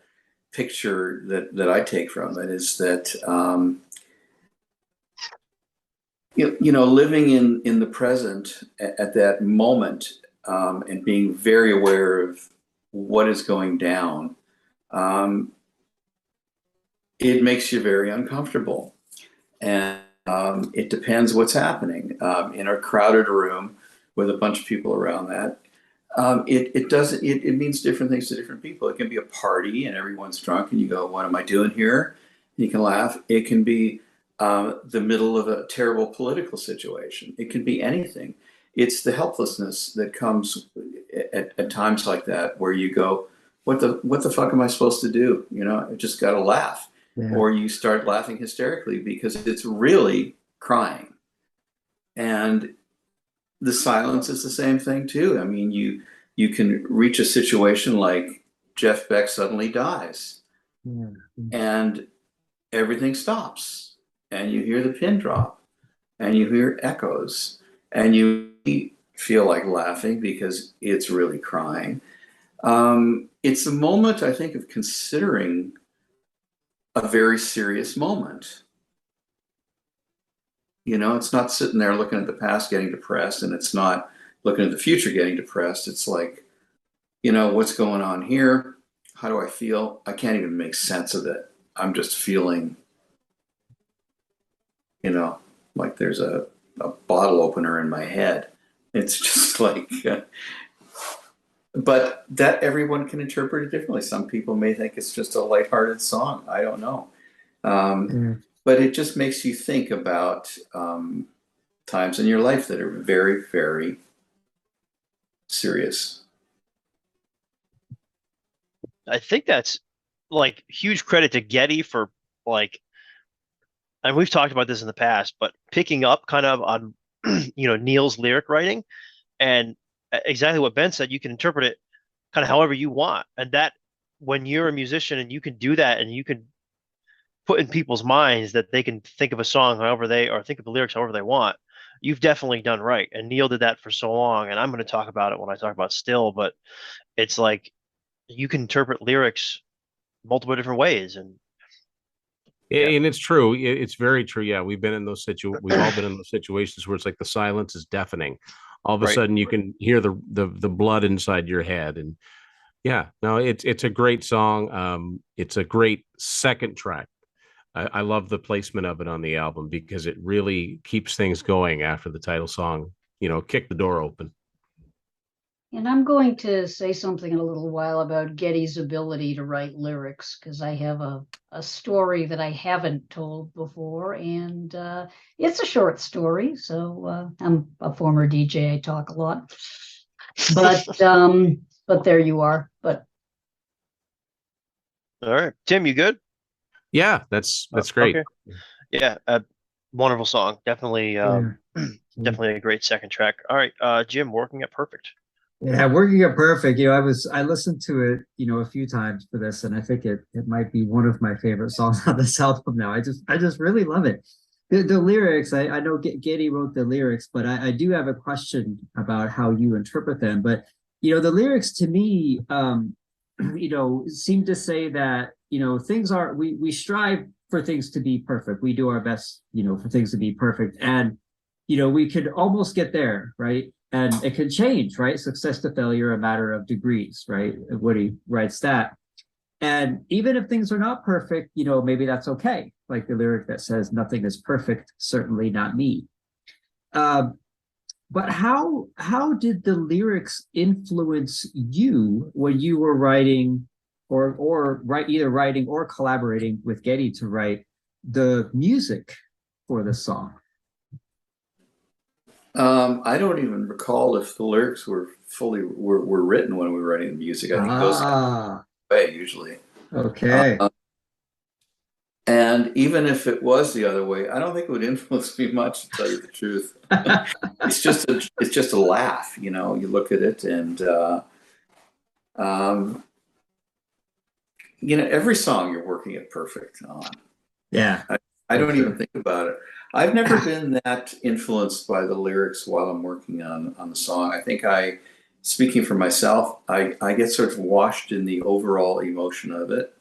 picture that I take from it is that, living in the present at that moment, and being very aware of what is going down, it makes you very uncomfortable. And it depends what's happening. In a crowded room with a bunch of people around that, it means different things to different people. It can be a party and everyone's drunk and you go, what am I doing here? And you can laugh. It can be the middle of a terrible political situation. It can be anything. It's the helplessness that comes at times like that, where you go, what the fuck am I supposed to do? I just got to laugh. Yeah. Or you start laughing hysterically because it's really crying. And the silence is the same thing too. I mean, you can reach a situation like Jeff Beck suddenly dies, and everything stops, and you hear the pin drop, and you hear echoes, and you feel like laughing because it's really crying. It's a moment, I think, of considering a very serious moment. It's not sitting there looking at the past getting depressed, and it's not looking at the future getting depressed. It's like, what's going on here? How do I feel? I can't even make sense of it. I'm just feeling, like there's a bottle opener in my head. It's just like, but that everyone can interpret it differently. Some people may think it's just a lighthearted song. I don't know. But it just makes you think about times in your life that are very, very serious. I think that's like huge credit to Geddy for and we've talked about this in the past, but picking up kind of on, Neil's lyric writing, and exactly what Ben said, you can interpret it kind of however you want. And that when you're a musician and you can do that and you can put in people's minds that they can think of a song or think of the lyrics however they want, you've definitely done right. And Neil did that for so long. And I'm going to talk about it when I talk about Still, but it's like you can interpret lyrics multiple different ways. And it's true. It's very true. Yeah, we've all been in those situations where it's like the silence is deafening. All of a sudden you can hear the blood inside your head. And yeah, no, it's a great song. It's a great second track. I love the placement of it on the album because it really keeps things going after the title song, kick the door open. And I'm going to say something in a little while about Geddy's ability to write lyrics, because I have a story that I haven't told before, and it's a short story. So I'm a former DJ. I talk a lot, but there you are. But all right, Tim, you good? Yeah, that's great. Okay. Yeah, a wonderful song. Definitely, definitely a great second track. All right, Jim, working at Perfekt. Yeah, working at Perfekt. I listened to it, a few times for this, and I think it might be one of my favorite songs on this album now. I just really love it. The lyrics, I know Geddy wrote the lyrics, but I do have a question about how you interpret them. But the lyrics to me, seem to say that things are we strive for things to be perfect. We do our best, for things to be perfect, and we could almost get there, right? And it can change, right? Success to failure, a matter of degrees, right? Woody writes that. And even if things are not perfect, maybe that's okay. Like the lyric that says, "Nothing is perfect, certainly not me." But how did the lyrics influence you when you were writing, either writing or collaborating with Geddy to write the music for the song? I don't even recall if the lyrics were were written when we were writing the music. I think those way usually. Okay. And even if it was the other way, I don't think it would influence me much, to tell you the truth. It's just a laugh, you look at it and every song you're working at Perfekt on. Yeah. I don't even think about it. I've never been that influenced by the lyrics while I'm working on the song. I think speaking for myself, I get sort of washed in the overall emotion of it,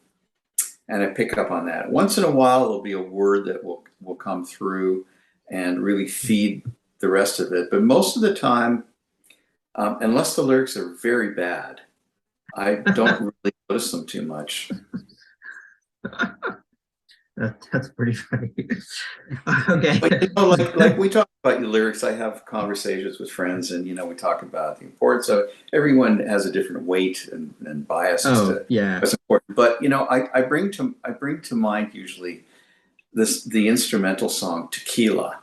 and I pick up on that. Once in a while, there'll be a word that will come through and really feed the rest of it. But most of the time, unless the lyrics are very bad, I don't really notice them too much. That's pretty funny. Okay. But, like we talk about your lyrics, I have conversations with friends, and we talk about the importance of everyone has a different weight and bias as to what's important. But I bring to mind usually the instrumental song "Tequila."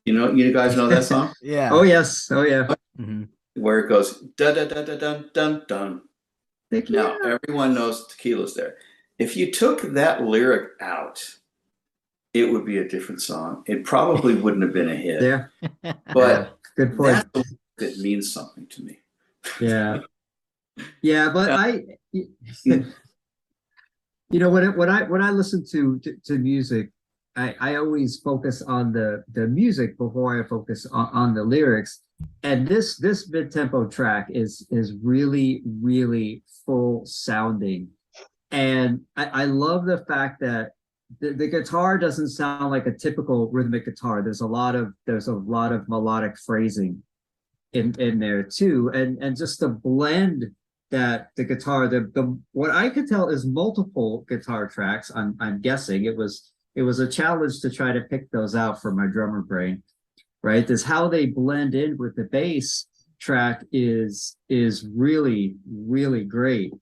You guys know that song? Yeah. Oh yes. Oh yeah. Mm-hmm. Where it goes dun dun dun dun dun dun dun. Tequila. Now everyone knows tequila's there. If you took that lyric out, it would be a different song. It probably wouldn't have been a hit. Yeah. But good point. That means something to me. Yeah. Yeah, but when I listen to music, I always focus on the music before I focus on the lyrics. And this mid-tempo track is really, really full sounding. And I love the fact that the guitar doesn't sound like a typical rhythmic guitar. There's a lot of melodic phrasing in there too, and just the blend that the guitar, the what I could tell is multiple guitar tracks. I'm guessing it was a challenge to try to pick those out for my drummer brain, right? This how they blend in with the bass track is really, really great.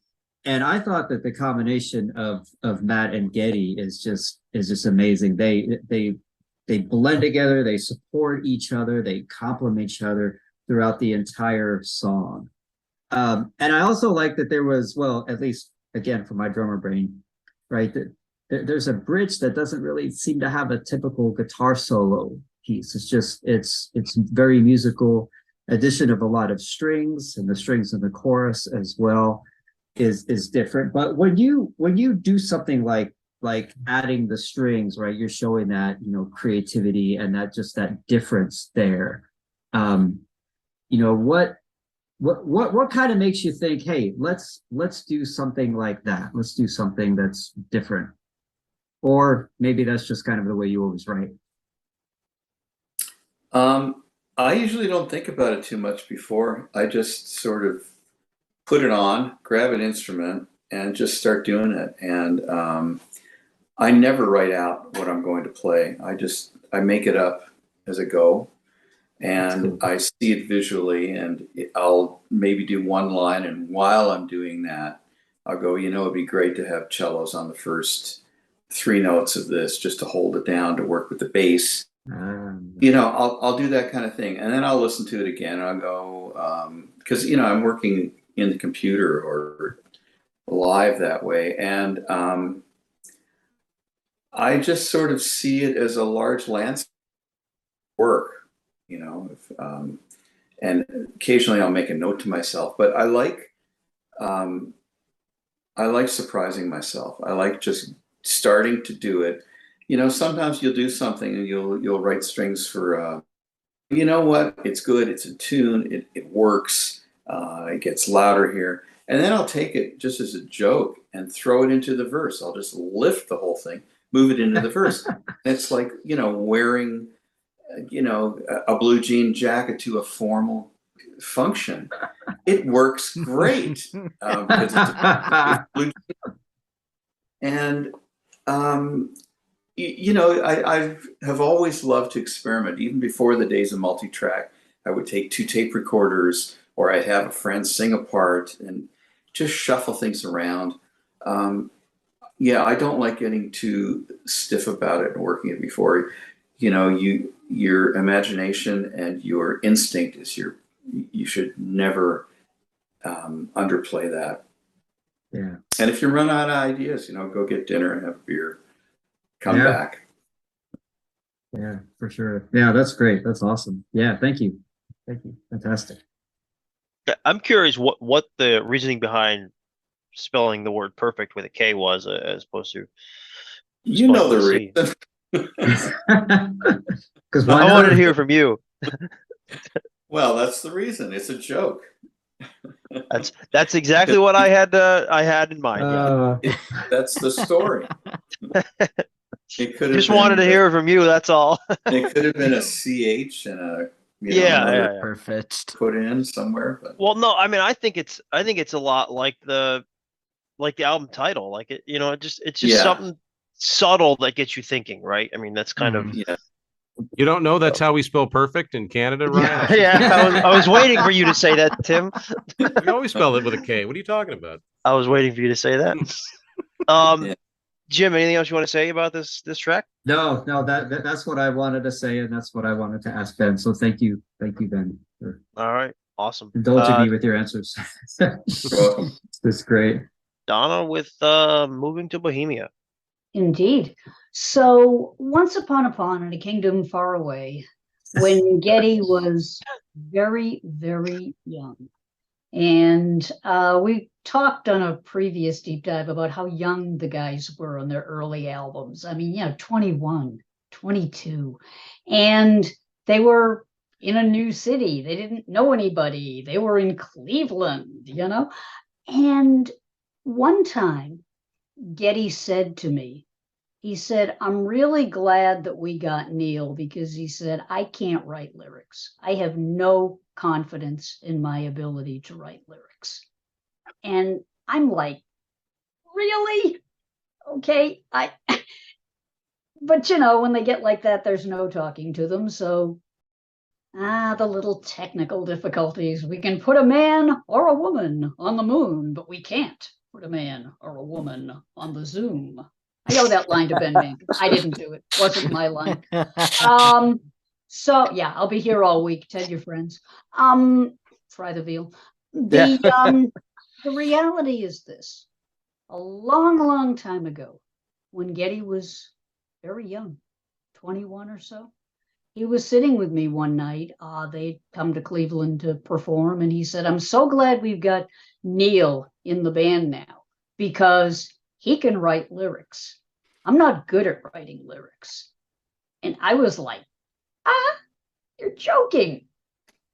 And I thought that the combination of Matt and Geddy is just amazing. They blend together, they support each other, they complement each other throughout the entire song. And I also like that there was, well, at least again for my drummer brain, right? That there's a bridge that doesn't really seem to have a typical guitar solo piece. It's very musical. Addition of a lot of strings, and the strings in the chorus as well is different. But when you do something like adding the strings, right, you're showing that creativity and that difference there. What kind of makes you think, hey, let's do something like that, let's do something that's different? Or maybe that's just kind of the way you always write. I usually don't think about it too much before. I just sort of put it on, grab an instrument, and just start doing it. And I never write out what I'm going to play. I make it up as I go, and I see it visually, and I'll maybe do one line, and while I'm doing that, I'll go, it'd be great to have cellos on the first 3 notes of this, just to hold it down, to work with the bass. I'll do that kind of thing, and then I'll listen to it again. I'll go, because I'm working in the computer or live that way, and I just sort of see it as a large landscape work, you know, and occasionally I'll make a note to myself, but um, I like surprising myself. I like just starting to do it. You know, sometimes you'll do something and you'll write strings for, you know what, it's good, it's in tune, it works, it gets louder here. And then I'll take it just as a joke and throw it into the verse. I'll just lift the whole thing, move it into the verse. And it's like, you know, wearing, you know, a blue jean jacket to a formal function. It works great because it's blue. And you know, I have always loved to experiment. Even before the days of multi-track, I would take 2 tape recorders, or I'd have a friend sing a part and just shuffle things around. Yeah, I don't like getting too stiff about it and working it before. You know, your imagination and your instinct is you should never underplay that. Yeah. And if you run out of ideas, you know, go get dinner and have a beer. Come back. Yeah, for sure. Yeah, that's great. That's awesome. Yeah, thank you. Thank you. Fantastic. I'm curious what the reasoning behind spelling the word perfect with a K was, as opposed to. You know the reason. Because I wanted to hear from you. Well, that's the reason. It's a joke. That's exactly what I had in mind. That's the story. It could have just wanted to hear from you. That's all. It could have been a CH and a perfect put in somewhere. But. Well, no, I mean, I think it's a lot like the album title. Like it, you know, it's just something subtle that gets you thinking, right? I mean, that's kind of. Yeah. You don't know that's how we spell perfect in Canada, Ryan? Yeah, I was waiting for you to say that, Tim. We always spell it with a K. What are you talking about? I was waiting for you to say that. Jim, anything else you want to say about this track? No, that's what I wanted to say, and that's what I wanted to ask Ben. So thank you, Ben, for all right, awesome. Indulging me with your answers. That's great. Donna with Moving to Bohemia. Indeed. So once upon a pond in a kingdom far away, when Geddy was very, very young. And we talked on a previous deep dive about how young the guys were on their early albums. I mean, 21, 22. And they were in a new city. They didn't know anybody. They were in Cleveland, And one time, Geddy said to me, he said, I'm really glad that we got Neil, because he said, I can't write lyrics. I have no confidence in my ability to write lyrics. And I'm like, really? Okay. But when they get like that, there's no talking to them. So, the little technical difficulties. We can put a man or a woman on the moon, but we can't put a man or a woman on the Zoom. I owe that line to Ben Mink. I didn't do it. Wasn't my line. So yeah, I'll be here all week. Tell your friends. Fry the veal. The reality is this: a long, long time ago, when Geddy was very young, 21 or so, he was sitting with me one night. They'd come to Cleveland to perform, and he said, "I'm so glad we've got Neil in the band now, because he can write lyrics. I'm not good at writing lyrics." And I was like, you're joking.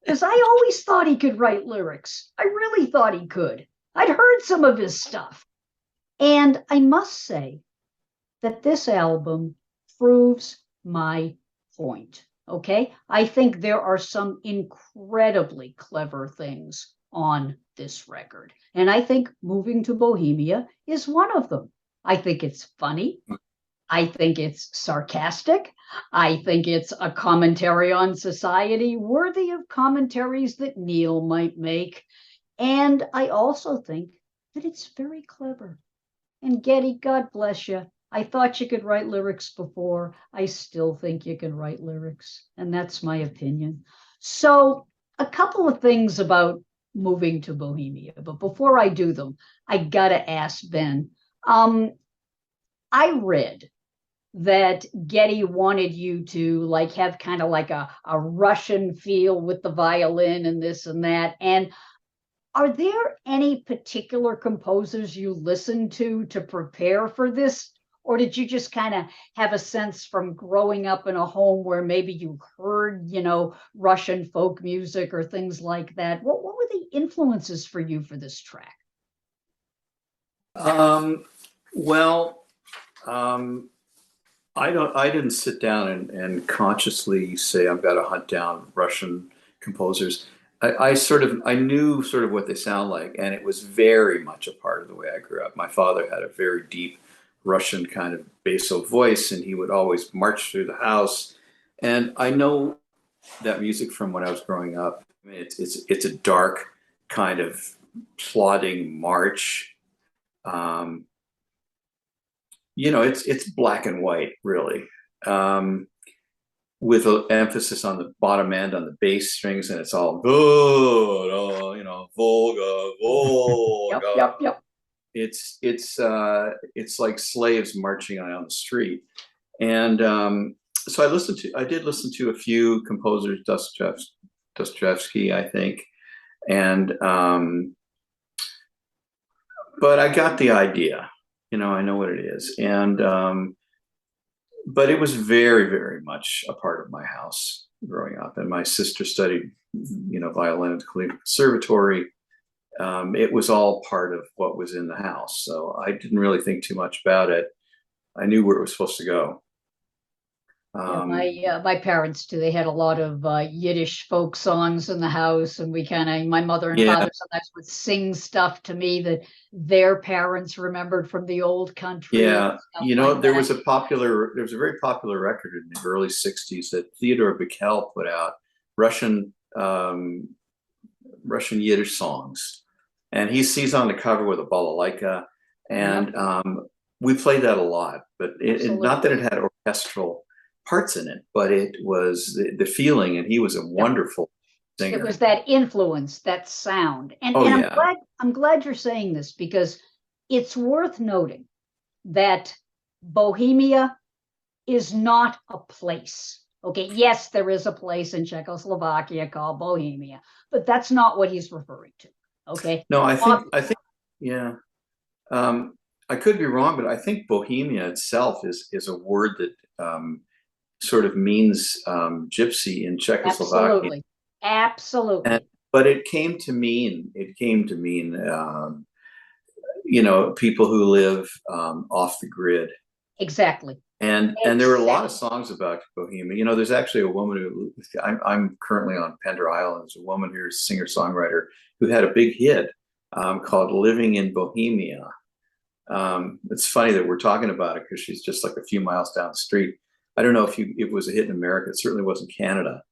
Because I always thought he could write lyrics. I really thought he could. I'd heard some of his stuff. And I must say that this album proves my point. Okay? I think there are some incredibly clever things on this record. And I think Moving to Bohemia is one of them. I think it's funny. I think it's sarcastic. I think it's a commentary on society worthy of commentaries that Neil might make. And I also think that it's very clever. And Geddy, God bless you. I thought you could write lyrics before. I still think you can write lyrics. And that's my opinion. So a couple of things about Moving to Bohemia. But before I do them, I got to ask Ben. I read that Geddy wanted you to like have kind of like a Russian feel with the violin and this and that. And are there any particular composers you listened to prepare for this? Or did you just kind of have a sense from growing up in a home where maybe you heard, Russian folk music or things like that? What were the influences for you for this track? Well, I didn't sit down and consciously say I've got to hunt down Russian composers. I knew sort of what they sound like, and it was very much a part of the way I grew up. My father had a very deep Russian kind of basso voice, and he would always march through the house. And I know that music from when I was growing up. I mean, it's a dark kind of plodding march. It's black and white, really, with an emphasis on the bottom end on the bass strings, and it's all good, Volga, Volga. Yep. It's like slaves marching on the street, and so I did listen to a few composers, Dostoevsky, I think, and but I got the idea. I know what it is, and but it was very, very much a part of my house growing up. And my sister studied, violin at the Cleveland Conservatory. It was all part of what was in the house, so I didn't really think too much about it. I knew where it was supposed to go. My parents too. They had a lot of Yiddish folk songs in the house, and my mother and father sometimes would sing stuff to me that their parents remembered from the old country. Yeah, there was a very popular record in the early '60s that Theodore Bickel put out, Russian Yiddish songs, and he's on the cover with a balalaika, and we played that a lot. But not that it had orchestral parts in it, but it was the feeling, and he was a wonderful singer. It was that influence, that sound. And I'm glad you're saying this, because it's worth noting that Bohemia is not a place. Okay, yes, there is a place in Czechoslovakia called Bohemia, but that's not what he's referring to. Okay. No, I think yeah. I could be wrong, but I think Bohemia itself is a word that sort of means gypsy in Czechoslovakia. Absolutely. But it came to mean people who live off the grid. Exactly. And there were a lot of songs about Bohemia. There's actually a woman who I'm currently on Pender Island. There's a woman here, singer-songwriter, who had a big hit called "Living in Bohemia." It's funny that we're talking about it because she's just like a few miles down the street. I don't know if it was a hit in America. It certainly wasn't Canada.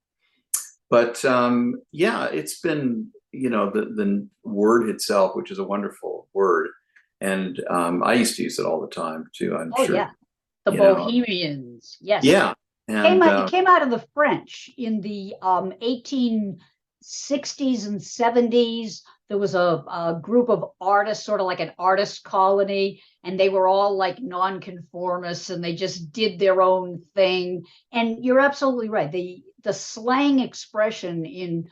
But it's been, the word itself, which is a wonderful word. And I used to use it all the time too, I'm sure. Yeah. The Bohemians. Yes. Yeah. And, it came out of the French in the 1860s and 70s. There was a group of artists, sort of like an artist colony, and they were all like nonconformists, and they just did their own thing. And you're absolutely right. The slang expression in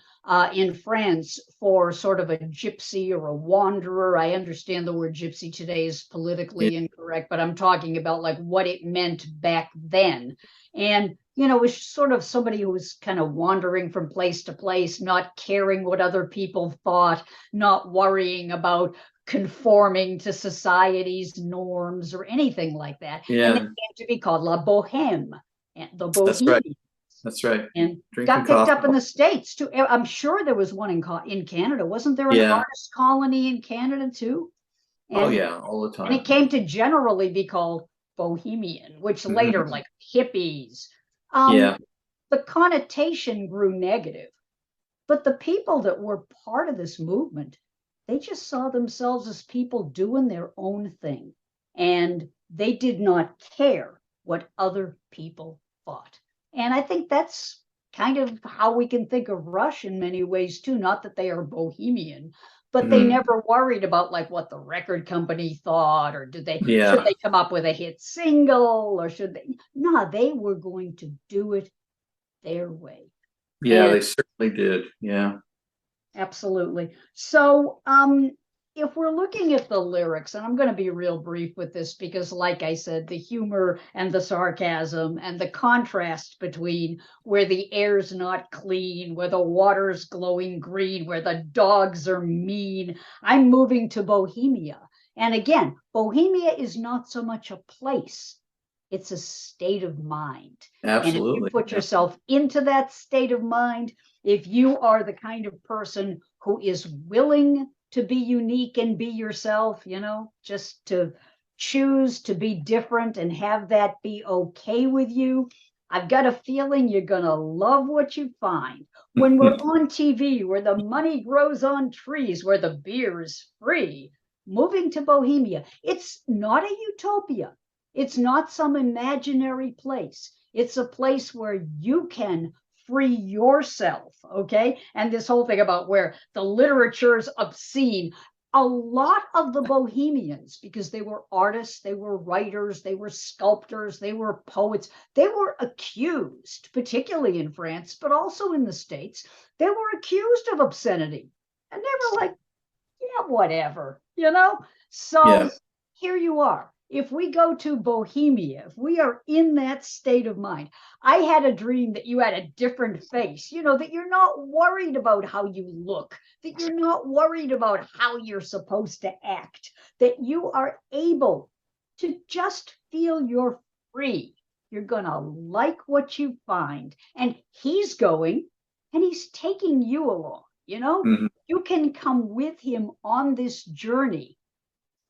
France for sort of a gypsy or a wanderer. I understand the word gypsy today is politically incorrect, but I'm talking about like what it meant back then. And it was sort of somebody who was kind of wandering from place to place, not caring what other people thought, not worrying about conforming to society's norms or anything like that. Yeah. And it came to be called La Bohème, and the Bohemians. That's right. And got picked up in the States too. I'm sure there was one in Canada. Wasn't there an artist colony in Canada too? And, all the time. And it came to generally be called Bohemian, which later, like hippies. The connotation grew negative. But the people that were part of this movement, they just saw themselves as people doing their own thing. And they did not care what other people thought. And I think that's kind of how we can think of Rush in many ways too. Not that they are Bohemian, but they never worried about like what the record company thought, or should they come up with a hit single, or should they? No, they were going to do it their way. Yeah, and they certainly did. Yeah. Absolutely. So, if we're looking at the lyrics, and I'm going to be real brief with this because, like I said, the humor and the sarcasm and the contrast between where the air's not clean, where the water's glowing green, where the dogs are mean. I'm moving to Bohemia. And again, Bohemia is not so much a place, it's a state of mind. Absolutely. And if you put yourself into that state of mind, if you are the kind of person who is willing to be unique and be yourself, just to choose to be different and have that be okay with you, I've got a feeling you're going to love what you find. When we're on TV, where the money grows on trees, where the beer is free, moving to Bohemia, it's not a utopia. It's not some imaginary place. It's a place where you can free yourself, okay? And this whole thing about where the literature's obscene. A lot of the Bohemians, because they were artists, they were writers, they were sculptors, they were poets, they were accused, particularly in France, but also in the States, they were accused of obscenity. And they were like, yeah, whatever, So here you are. If we go to Bohemia, if we are in that state of mind, I had a dream that you had a different face, that you're not worried about how you look, that you're not worried about how you're supposed to act, that you are able to just feel you're free. You're going to like what you find. And he's going and he's taking you along, You can come with him on this journey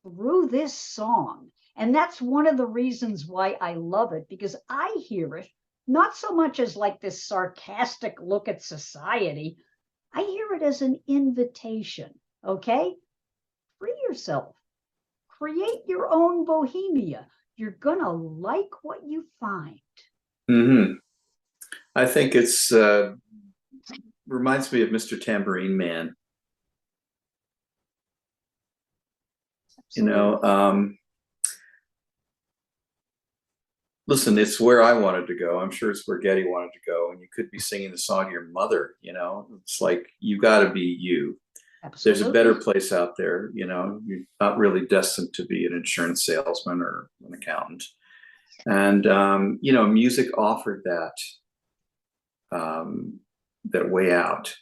through this song. And that's one of the reasons why I love it, because I hear it not so much as like this sarcastic look at society. I hear it as an invitation, okay? Free yourself. Create your own Bohemia. You're going to like what you find. I think it's reminds me of Mr. Tambourine Man. Absolutely. Listen, it's where I wanted to go. I'm sure it's where Geddy wanted to go. And you could be singing the song to your mother, It's like, you got to be you. Absolutely. There's a better place out there, You're not really destined to be an insurance salesman or an accountant. And, music offered that way out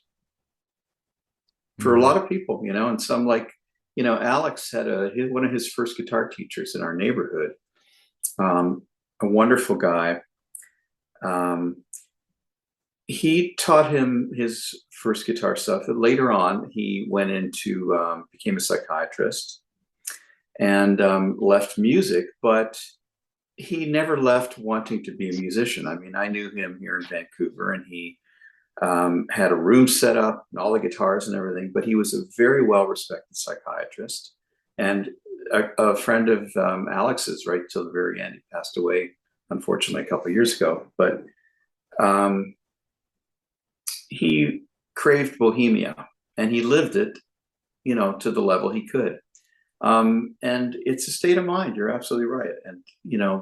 for a lot of people, and some like, Alex had one of his first guitar teachers in our neighborhood. A wonderful guy. He taught him his first guitar stuff. Later on, he went into, became a psychiatrist and left music, but he never left wanting to be a musician. I mean, I knew him here in Vancouver, and he had a room set up and all the guitars and everything, but he was a very well-respected psychiatrist. And a friend of Alex's right till the very end. He passed away, unfortunately, a couple of years ago. But he craved Bohemia, and he lived it, to the level he could. And it's a state of mind. You're absolutely right. And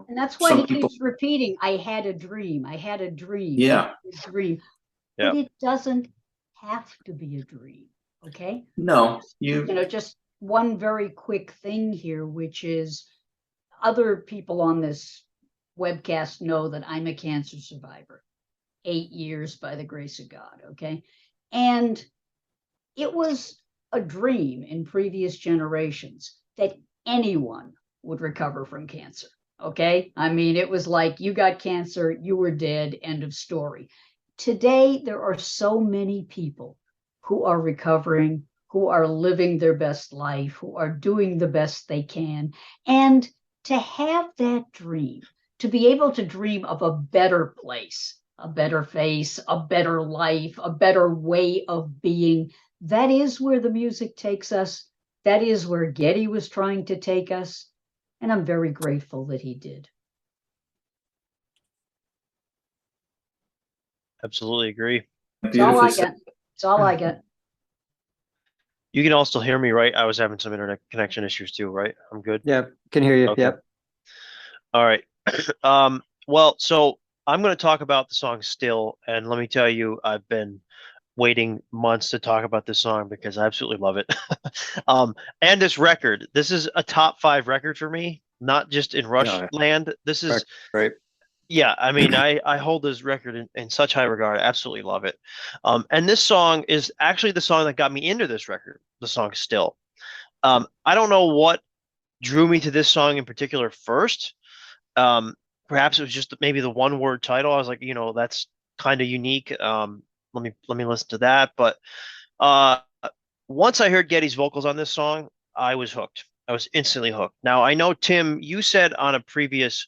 and that's why he keeps repeating, "I had a dream. I had a dream. Yeah, I had a dream." Yeah. But it doesn't have to be a dream. Okay. No, just one very quick thing here, which is other people on this webcast know that I'm a cancer survivor, 8 years by the grace of God. Okay. And it was a dream in previous generations that anyone would recover from cancer. Okay. I mean, it was like, you got cancer, you were dead, end of story. Today, there are so many people who are recovering, who are living their best life, who are doing the best they can. And to have that dream, to be able to dream of a better place, a better face, a better life, a better way of being, that is where the music takes us. That is where Geddy was trying to take us. And I'm very grateful that he did. Absolutely agree. That's all I get. That's all I get. You can all still hear me, right? I was having some internet connection issues too, right? I'm good. Yeah, can hear you. Okay. Yep. All right. Well, so I'm going to talk about the song Still, and let me tell you, I've been waiting months to talk about this song because I absolutely love it. And this record, this is a top 5 record for me, not just in Rush land. This is right. Yeah, I mean, I hold this record in such high regard. I absolutely love it. And this song is actually the song that got me into this record, the song Still. I don't know what drew me to this song in particular first. Perhaps it was just maybe the one word title. I was like, that's kind of unique. Let me listen to that. But once I heard Geddy's vocals on this song, I was hooked. I was instantly hooked. Now I know, Tim, you said on a previous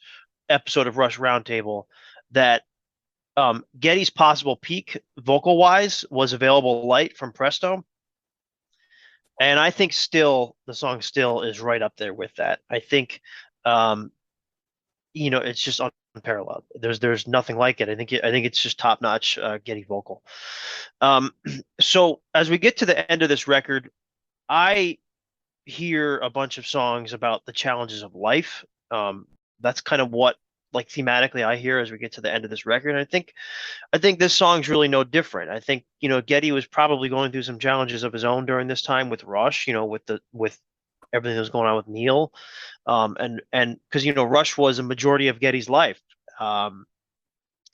episode of Rush Roundtable that Geddy's possible peak vocal wise was Available Light from Presto. And I think the song Still is right up there with that. I think, it's just unparalleled. There's nothing like it. I think it's just top notch Geddy vocal. So as we get to the end of this record, I hear a bunch of songs about the challenges of life. That's kind of what, like, thematically I hear as we get to the end of this record. And I think this song's really no different. I think, Geddy was probably going through some challenges of his own during this time with Rush, with everything that was going on with Neil. And because, Rush was a majority of Geddy's life. And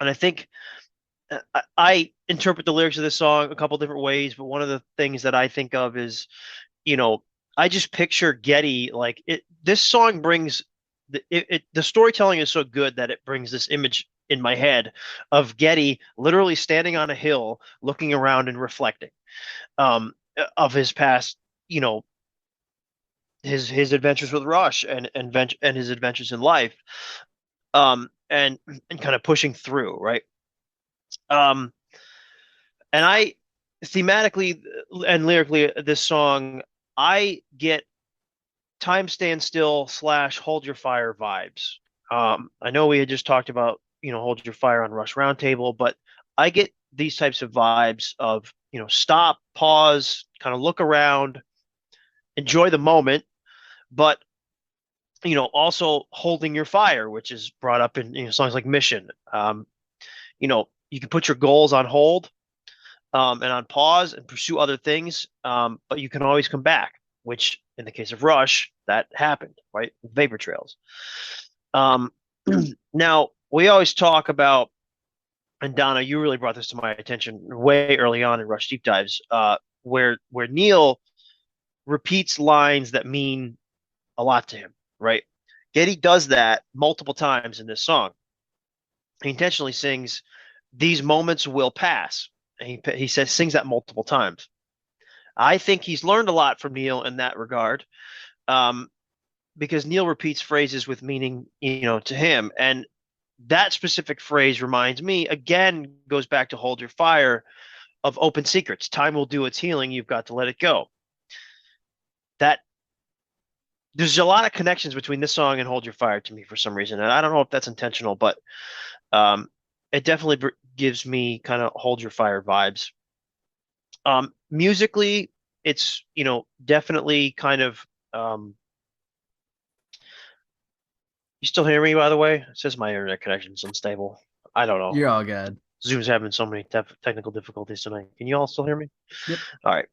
I think I interpret the lyrics of this song a couple different ways, but one of the things that I think of is, I just picture Geddy like it. This song brings the storytelling is so good that it brings this image in my head of Geddy literally standing on a hill, looking around and reflecting of his past, his adventures with Rush and his adventures in life, and kind of pushing through, right? And I thematically and lyrically, this song, I get Time Stand Still / Hold Your Fire vibes. I know we had just talked about, Hold Your Fire on Rush Roundtable, but I get these types of vibes of, stop, pause, kind of look around, enjoy the moment, but, also holding your fire, which is brought up in songs like Mission. You can put your goals on hold and on pause and pursue other things, but you can always come back, which in the case of Rush, that happened, right? Vapor Trails. Now, we always talk about, and Donna, you really brought this to my attention way early on in Rush Deep Dives, where Neil repeats lines that mean a lot to him, right? Geddy does that multiple times in this song. He intentionally sings, "These moments will pass." And he sings that multiple times. I think he's learned a lot from Neil in that regard, because Neil repeats phrases with meaning, to him. And that specific phrase reminds me, again, goes back to Hold Your Fire, of Open Secrets. Time will do its healing. You've got to let it go. There's a lot of connections between this song and Hold Your Fire to me for some reason. And I don't know if that's intentional, but it definitely gives me kind of Hold Your Fire vibes. Musically, it's, definitely kind of, you still hear me, by the way? It says my internet connection's unstable. I don't know. You're all good. Zoom's having so many technical difficulties tonight. Can you all still hear me? Yep. All right.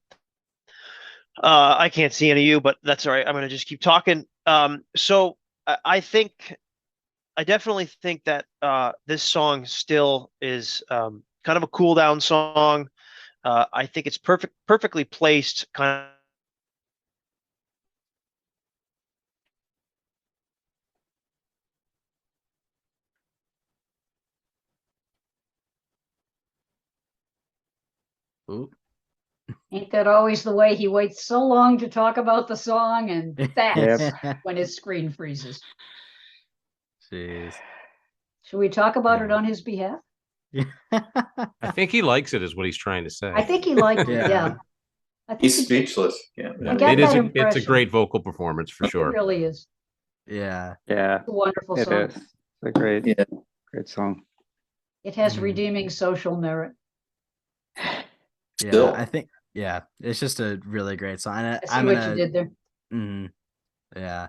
I can't see any of you, but that's all right. I'm going to just keep talking. So I definitely think that this song Still is kind of a cool down song. I think it's perfectly placed, kind of. Ooh. Ain't that always the way? He waits so long to talk about the song, and that's when his screen freezes. Jeez. Should we talk about it on his behalf? I think he likes it, is what he's trying to say. I think he liked it. Yeah. He's speechless. Yeah. It's a great vocal performance for sure. It really is. Yeah. Yeah. It's a wonderful song. It is. It's a great song. It has redeeming social merit. Yeah, I think Yeah, it's just a really great song. And I see what you did there. Yeah.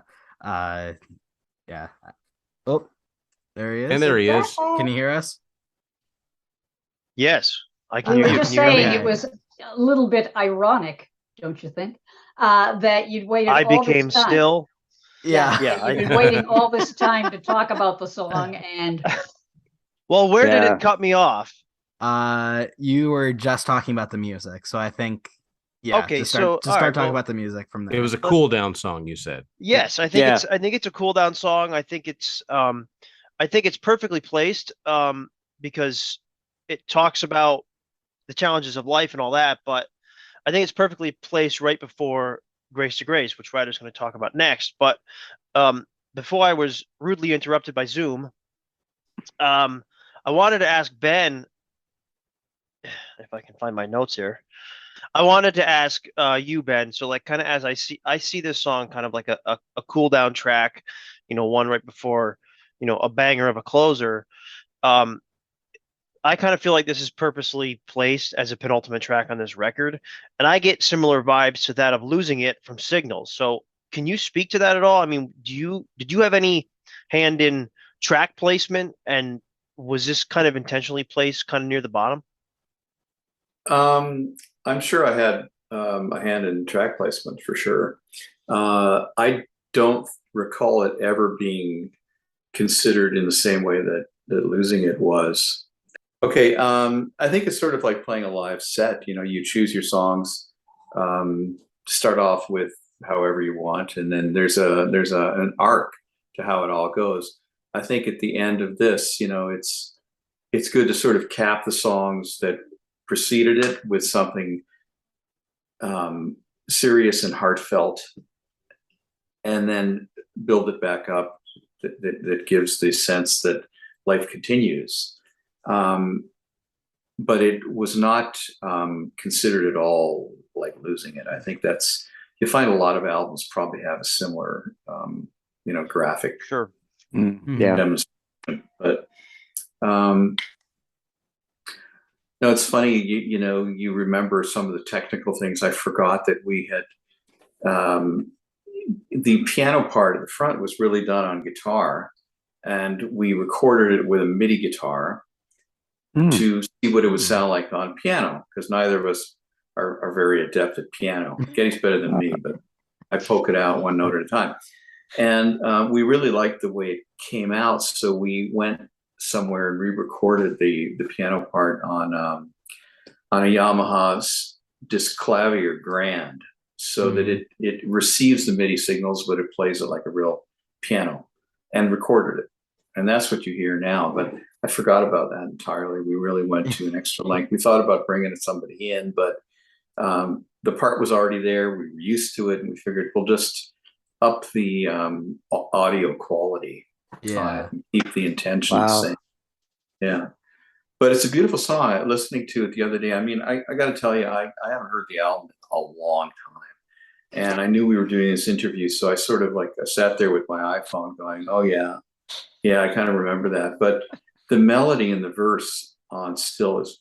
Yeah. Oh, there he is. And there he is. Can you hear us? Yes, I can We hear were you. just Can you hear saying me? it was a little bit ironic, don't you think? That you'd waited I all became this time. still. Yeah. Yeah. You've been waiting all this time to talk about the song, and Well, where did it cut me off? You were just talking about the music, so I think Okay, just start talking about the music from there. It was a cool down song, you said. Yes, I think it's a cool down song. I think it's perfectly placed because it talks about the challenges of life and all that, but I think it's perfectly placed right before Grace to Grace, which Ryder's going to talk about next. But before I was rudely interrupted by Zoom, I wanted to ask Ben, if I can find my notes here. I wanted to ask you, Ben. So, like, kind of as I see this song kind of like a cool down track, one right before, a banger of a closer. I kind of feel like this is purposely placed as a penultimate track on this record, and I get similar vibes to that of Losing It from Signals. So, can you speak to that at all? I mean, did you have any hand in track placement, and was this kind of intentionally placed kind of near the bottom? I'm sure I had a hand in track placement for sure. I don't recall it ever being considered in the same way that Losing It was. Okay, I think it's sort of like playing a live set. You choose your songs, start off with however you want, and then there's an arc to how it all goes. I think at the end of this, it's good to sort of cap the songs that preceded it with something serious and heartfelt, and then build it back up that gives the sense that life continues. But it was not considered at all like Losing It. I think you find a lot of albums probably have a similar, graphic. Sure. Yeah. Demonstration. But no, it's funny. You remember some of the technical things. I forgot that we had the piano part at the front was really done on guitar, and we recorded it with a MIDI guitar to see what it would sound like on piano, because neither of us are very adept at piano. Geddy's better than me, but I poke it out one note at a time. And we really liked the way it came out, so we went somewhere and re-recorded the piano part on a Yamaha's Disclavier Grand, so that it receives the MIDI signals, but it plays it like a real piano, and recorded it. And that's what you hear now. But I forgot about that entirely. We really went to an extra length. We thought about bringing somebody in, but the part was already there. We were used to it, and we figured we'll just up the audio quality on it and keep the intention the same. Yeah. But it's a beautiful song. Listening to it the other day, I mean, I got to tell you, I haven't heard the album in a long time. And I knew we were doing this interview, so I sort of I sat there with my iPhone going, oh, yeah, I kind of remember that. But the melody in the verse on Still is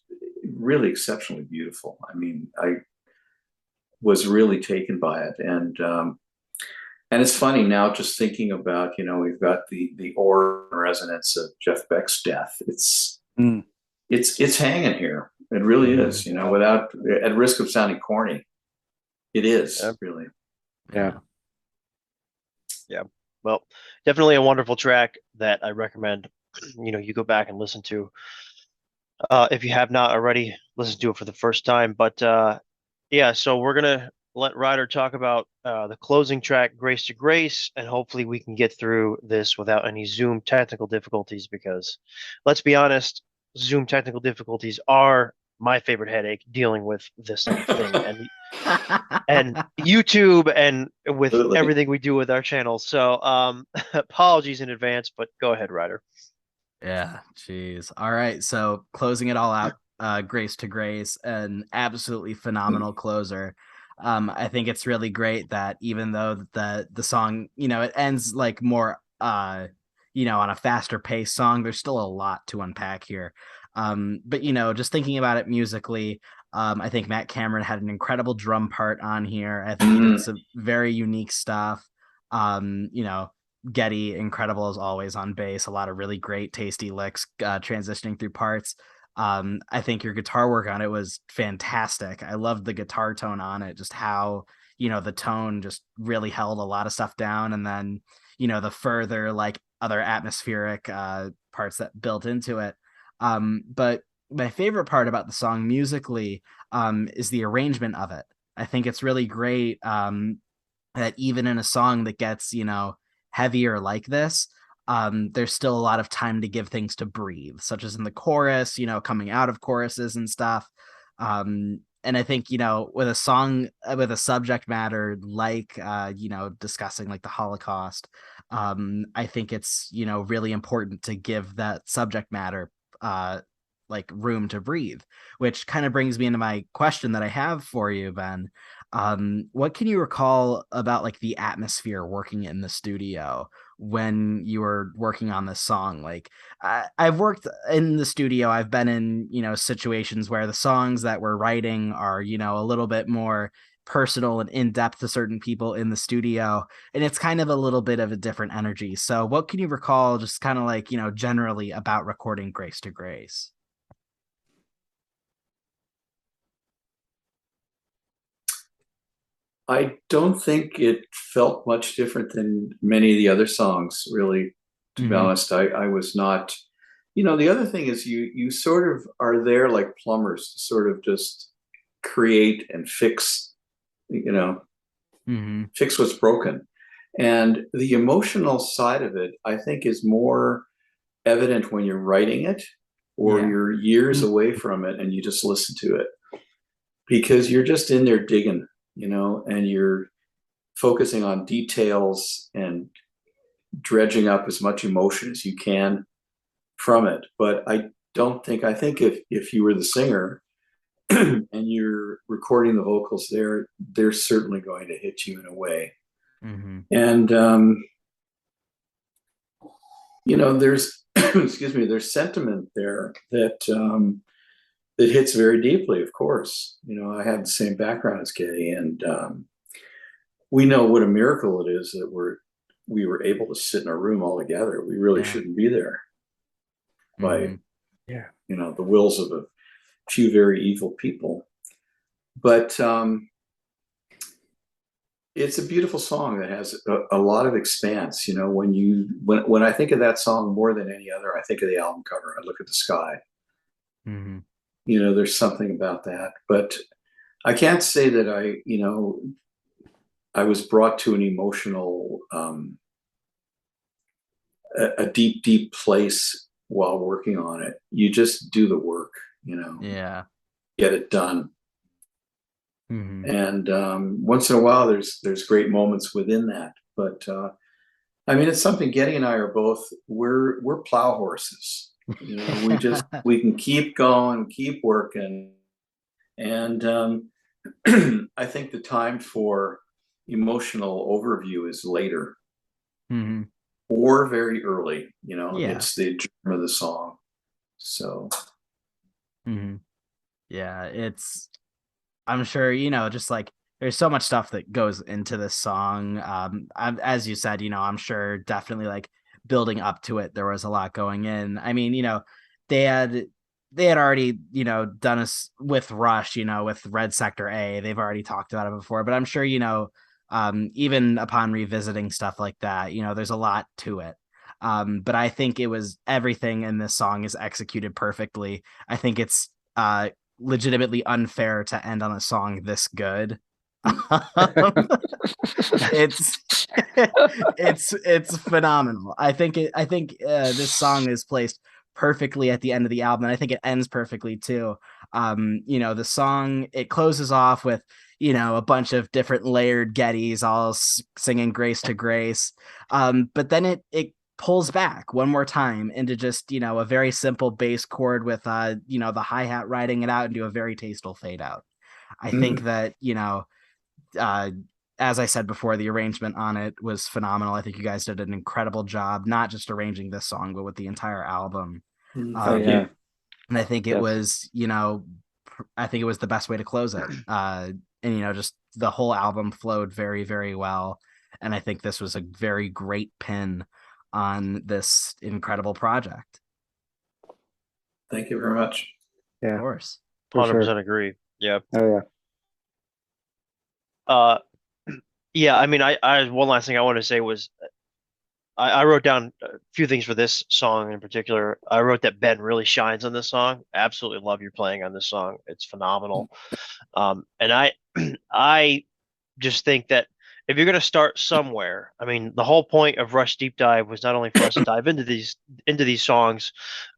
really exceptionally beautiful. I mean, I was really taken by it. And it's funny now just thinking about, we've got the aura and resonance of Jeff Beck's death. It's hanging here. It really is, without, at risk of sounding corny. It is really. Yeah. Yeah. Well, definitely a wonderful track that I recommend, you go back and listen to. If you have not already listened to it for the first time. But so we're going to let Ryder talk about the closing track, Grace to Grace, and hopefully we can get through this without any Zoom technical difficulties, because let's be honest, Zoom technical difficulties are my favorite headache dealing with this thing and YouTube and with everything we do with our channel. So apologies in advance, but go ahead, Ryder. Yeah, geez. All right, so closing it all out, Grace to Grace, an absolutely phenomenal closer. I think it's really great that even though the song, it ends like more on a faster paced song, there's still a lot to unpack here. But just thinking about it musically, I think Matt Cameron had an incredible drum part on here. I think he did some very unique stuff. You know, Geddy, incredible as always on bass, a lot of really great, tasty licks transitioning through parts. I think your guitar work on it was fantastic. I loved the guitar tone on it, just how, you know, the tone just really held a lot of stuff down. And then, you know, the further like other atmospheric parts that built into it. But my favorite part about the song musically is the arrangement of it. I think it's really great that even in a song that gets, you know, heavier like this, there's still a lot of time to give things to breathe, such as in the chorus, you know, coming out of choruses and stuff. And I think, you know, with a song with a subject matter like, you know, discussing like the Holocaust, I think it's, you know, really important to give that subject matter like room to breathe, which kind of brings me into my question that I have for you, Ben. What can you recall about like the atmosphere working in the studio when you were working on this song? Like I've worked in the studio. I've been in, you know, situations where the songs that we're writing are, you know, a little bit more personal and in depth to certain people in the studio. And it's kind of a little bit of a different energy. So what can you recall just kind of like, you know, generally about recording Grace to Grace? I don't think it felt much different than many of the other songs, really, to be honest. I was not, you know, the other thing is you sort of are there like plumbers to sort of just create and fix, you know, fix what's broken. And the emotional side of it, I think, is more evident when you're writing it or you're years away from it and you just listen to it, because you're just in there digging, you know, and you're focusing on details and dredging up as much emotion as you can from it. But I think if you were the singer and you're recording the vocals there, they're certainly going to hit you in a way. And, you know, there's, excuse me, there's sentiment there that, that hits very deeply, of course. You know, I have the same background as Geddy, and we know what a miracle it is that we were able to sit in a room all together. We really shouldn't be there by, you know, the wills of a few very evil people. But it's a beautiful song that has a lot of expanse. You know, when I think of that song more than any other, I think of the album cover. I look at the sky. You know, there's something about that. But I can't say that I was brought to an emotional, a deep, deep place while working on it. You just do the work, you know. Get it done. And once in a while, there's great moments within that. But I mean, it's something Geddy and I are both. We're plow horses. You know, we can keep going, keep working, and I think the time for emotional overview is later or very early. You know, it's the germ of the song. So, it's. I'm sure, you know, just like there's so much stuff that goes into this song. As you said, you know, I'm sure definitely like building up to it, there was a lot going in. I mean, you know, they had already, you know, done us with Rush, you know, with Red Sector A. They've already talked about it before, but I'm sure, you know, even upon revisiting stuff like that, you know, there's a lot to it. But I think it was everything in this song is executed perfectly. I think it's legitimately unfair to end on a song this good. It's phenomenal. I think this song is placed perfectly at the end of the album, and I think it ends perfectly too. You know, the song, it closes off with, you know, a bunch of different layered Geddys all singing Grace to Grace, but then it pulls back one more time into just, you know, a very simple bass chord with you know, the hi-hat riding it out into a very tasteful fade out. I think that, you know, as I said before, the arrangement on it was phenomenal. I think you guys did an incredible job, not just arranging this song, but with the entire album. Thank you. And I think it was, you know, I think it was the best way to close it. And just the whole album flowed very, very well. And I think this was a very great pin on this incredible project. Thank you very much. Yeah, of course. 100% agree. Yeah. Oh yeah. Yeah. I mean, I one last thing I want to say was I wrote down a few things for this song in particular. I wrote that Ben really shines on this song. Absolutely love your playing on this song. It's phenomenal. And I just think that if you're going to start somewhere, I mean, the whole point of Rush Deep Dive was not only for us to dive into these songs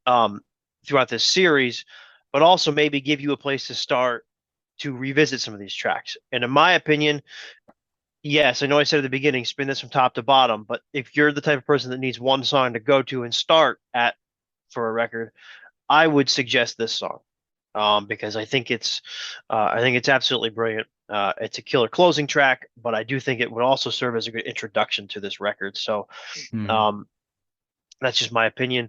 throughout this series, but also maybe give you a place to start to revisit some of these tracks. And in my opinion, yes, I know I said at the beginning, spin this from top to bottom, but if you're the type of person that needs one song to go to and start at for a record, I would suggest this song because I think it's absolutely brilliant. It's a killer closing track, but I do think it would also serve as a good introduction to this record. So that's just my opinion.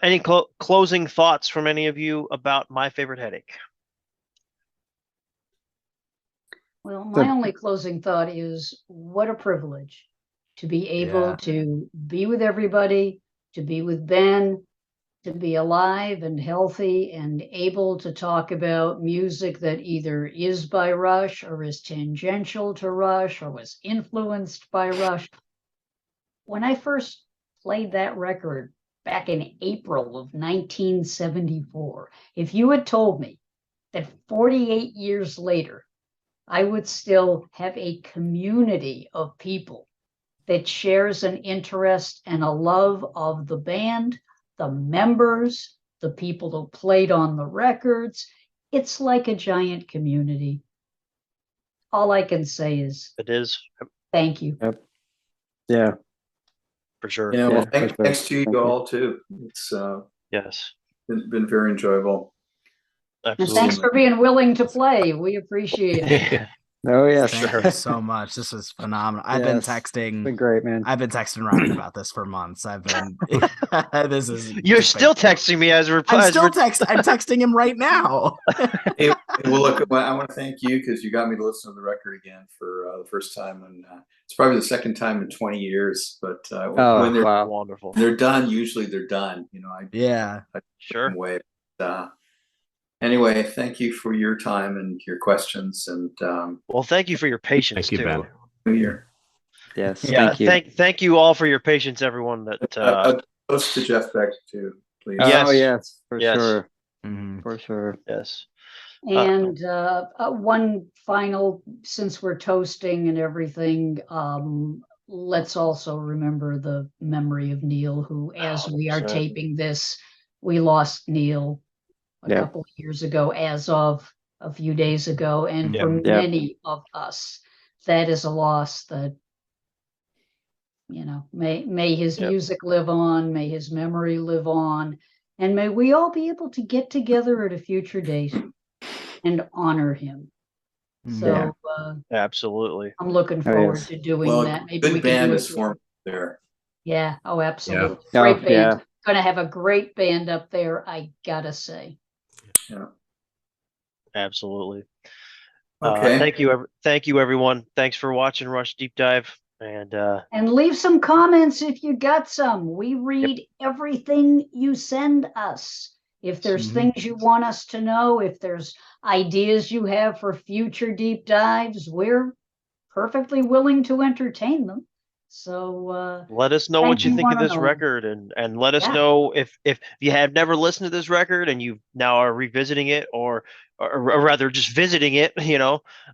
Any closing thoughts from any of you about My Favorite Headache? Well, my only closing thought is what a privilege to be able to be with everybody, to be with Ben, to be alive and healthy and able to talk about music that either is by Rush or is tangential to Rush or was influenced by Rush. When I first played that record back in April of 1974, if you had told me that 48 years later, I would still have a community of people that shares an interest and a love of the band, the members, the people who played on the records. It's like a giant community. All I can say is it is. Thank you. Yep. Yeah. For sure. Yeah, well, thanks to you all too. It's yes, been very enjoyable. Absolutely. And thanks for being willing to play. We appreciate it. Oh yeah, thank you so much. This was phenomenal. I've been texting. It's been great, man. I've been texting Ryan about this for months. I've been. This is. You're still texting me as we're. I'm texting him right now. Hey, well, look, I want to thank you because you got me to listen to the record again for the first time, and it's probably the second time in 20 years. But when they're wonderful, they're done. Usually they're done. I sure. Away. Anyway, thank you for your time and your questions, and well, thank you for your patience. Thank you, Ben. New Year. Yes. Yeah. Thank you. Thank you all for your patience, everyone. That close to Jeff Beck too, please. Yes. Oh yes, for yes. sure. Mm-hmm. For sure. Yes. And one final, since we're toasting and everything, let's also remember the memory of Neil, who, as we are taping this, we lost Neil a couple of years ago, as of a few days ago. And for many of us, that is a loss that, may his music live on, may his memory live on, and may we all be able to get together at a future date and honor him. So absolutely, I'm looking forward to doing that. Maybe good we band can do is formed there. Yeah. Oh, absolutely. Yeah. Great band. Yeah. Going to have a great band up there, I gotta say. Yeah. Absolutely. Okay. Thank you, everyone. Thanks for watching Rush Deep Dive, and leave some comments if you got some. We read everything you send us. If there's things you want us to know, if there's ideas you have for future deep dives, we're perfectly willing to entertain them. So let us know what you think of this record, and let us know if you have never listened to this record and you now are revisiting it, or rather just visiting it.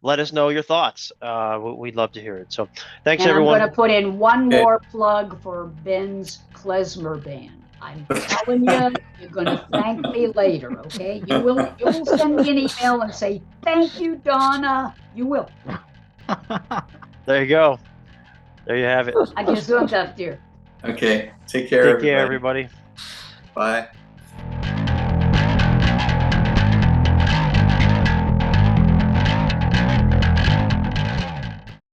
Let us know your thoughts. We'd love to hear it. So thanks, everyone. I'm going to put in one more plug for Ben's klezmer band. I'm telling you, you're going to thank me later, okay? You will send me an email and say, thank you, Donna. You will. There you go. There you have it. I just don't have to. Okay. Take care, everybody. Bye.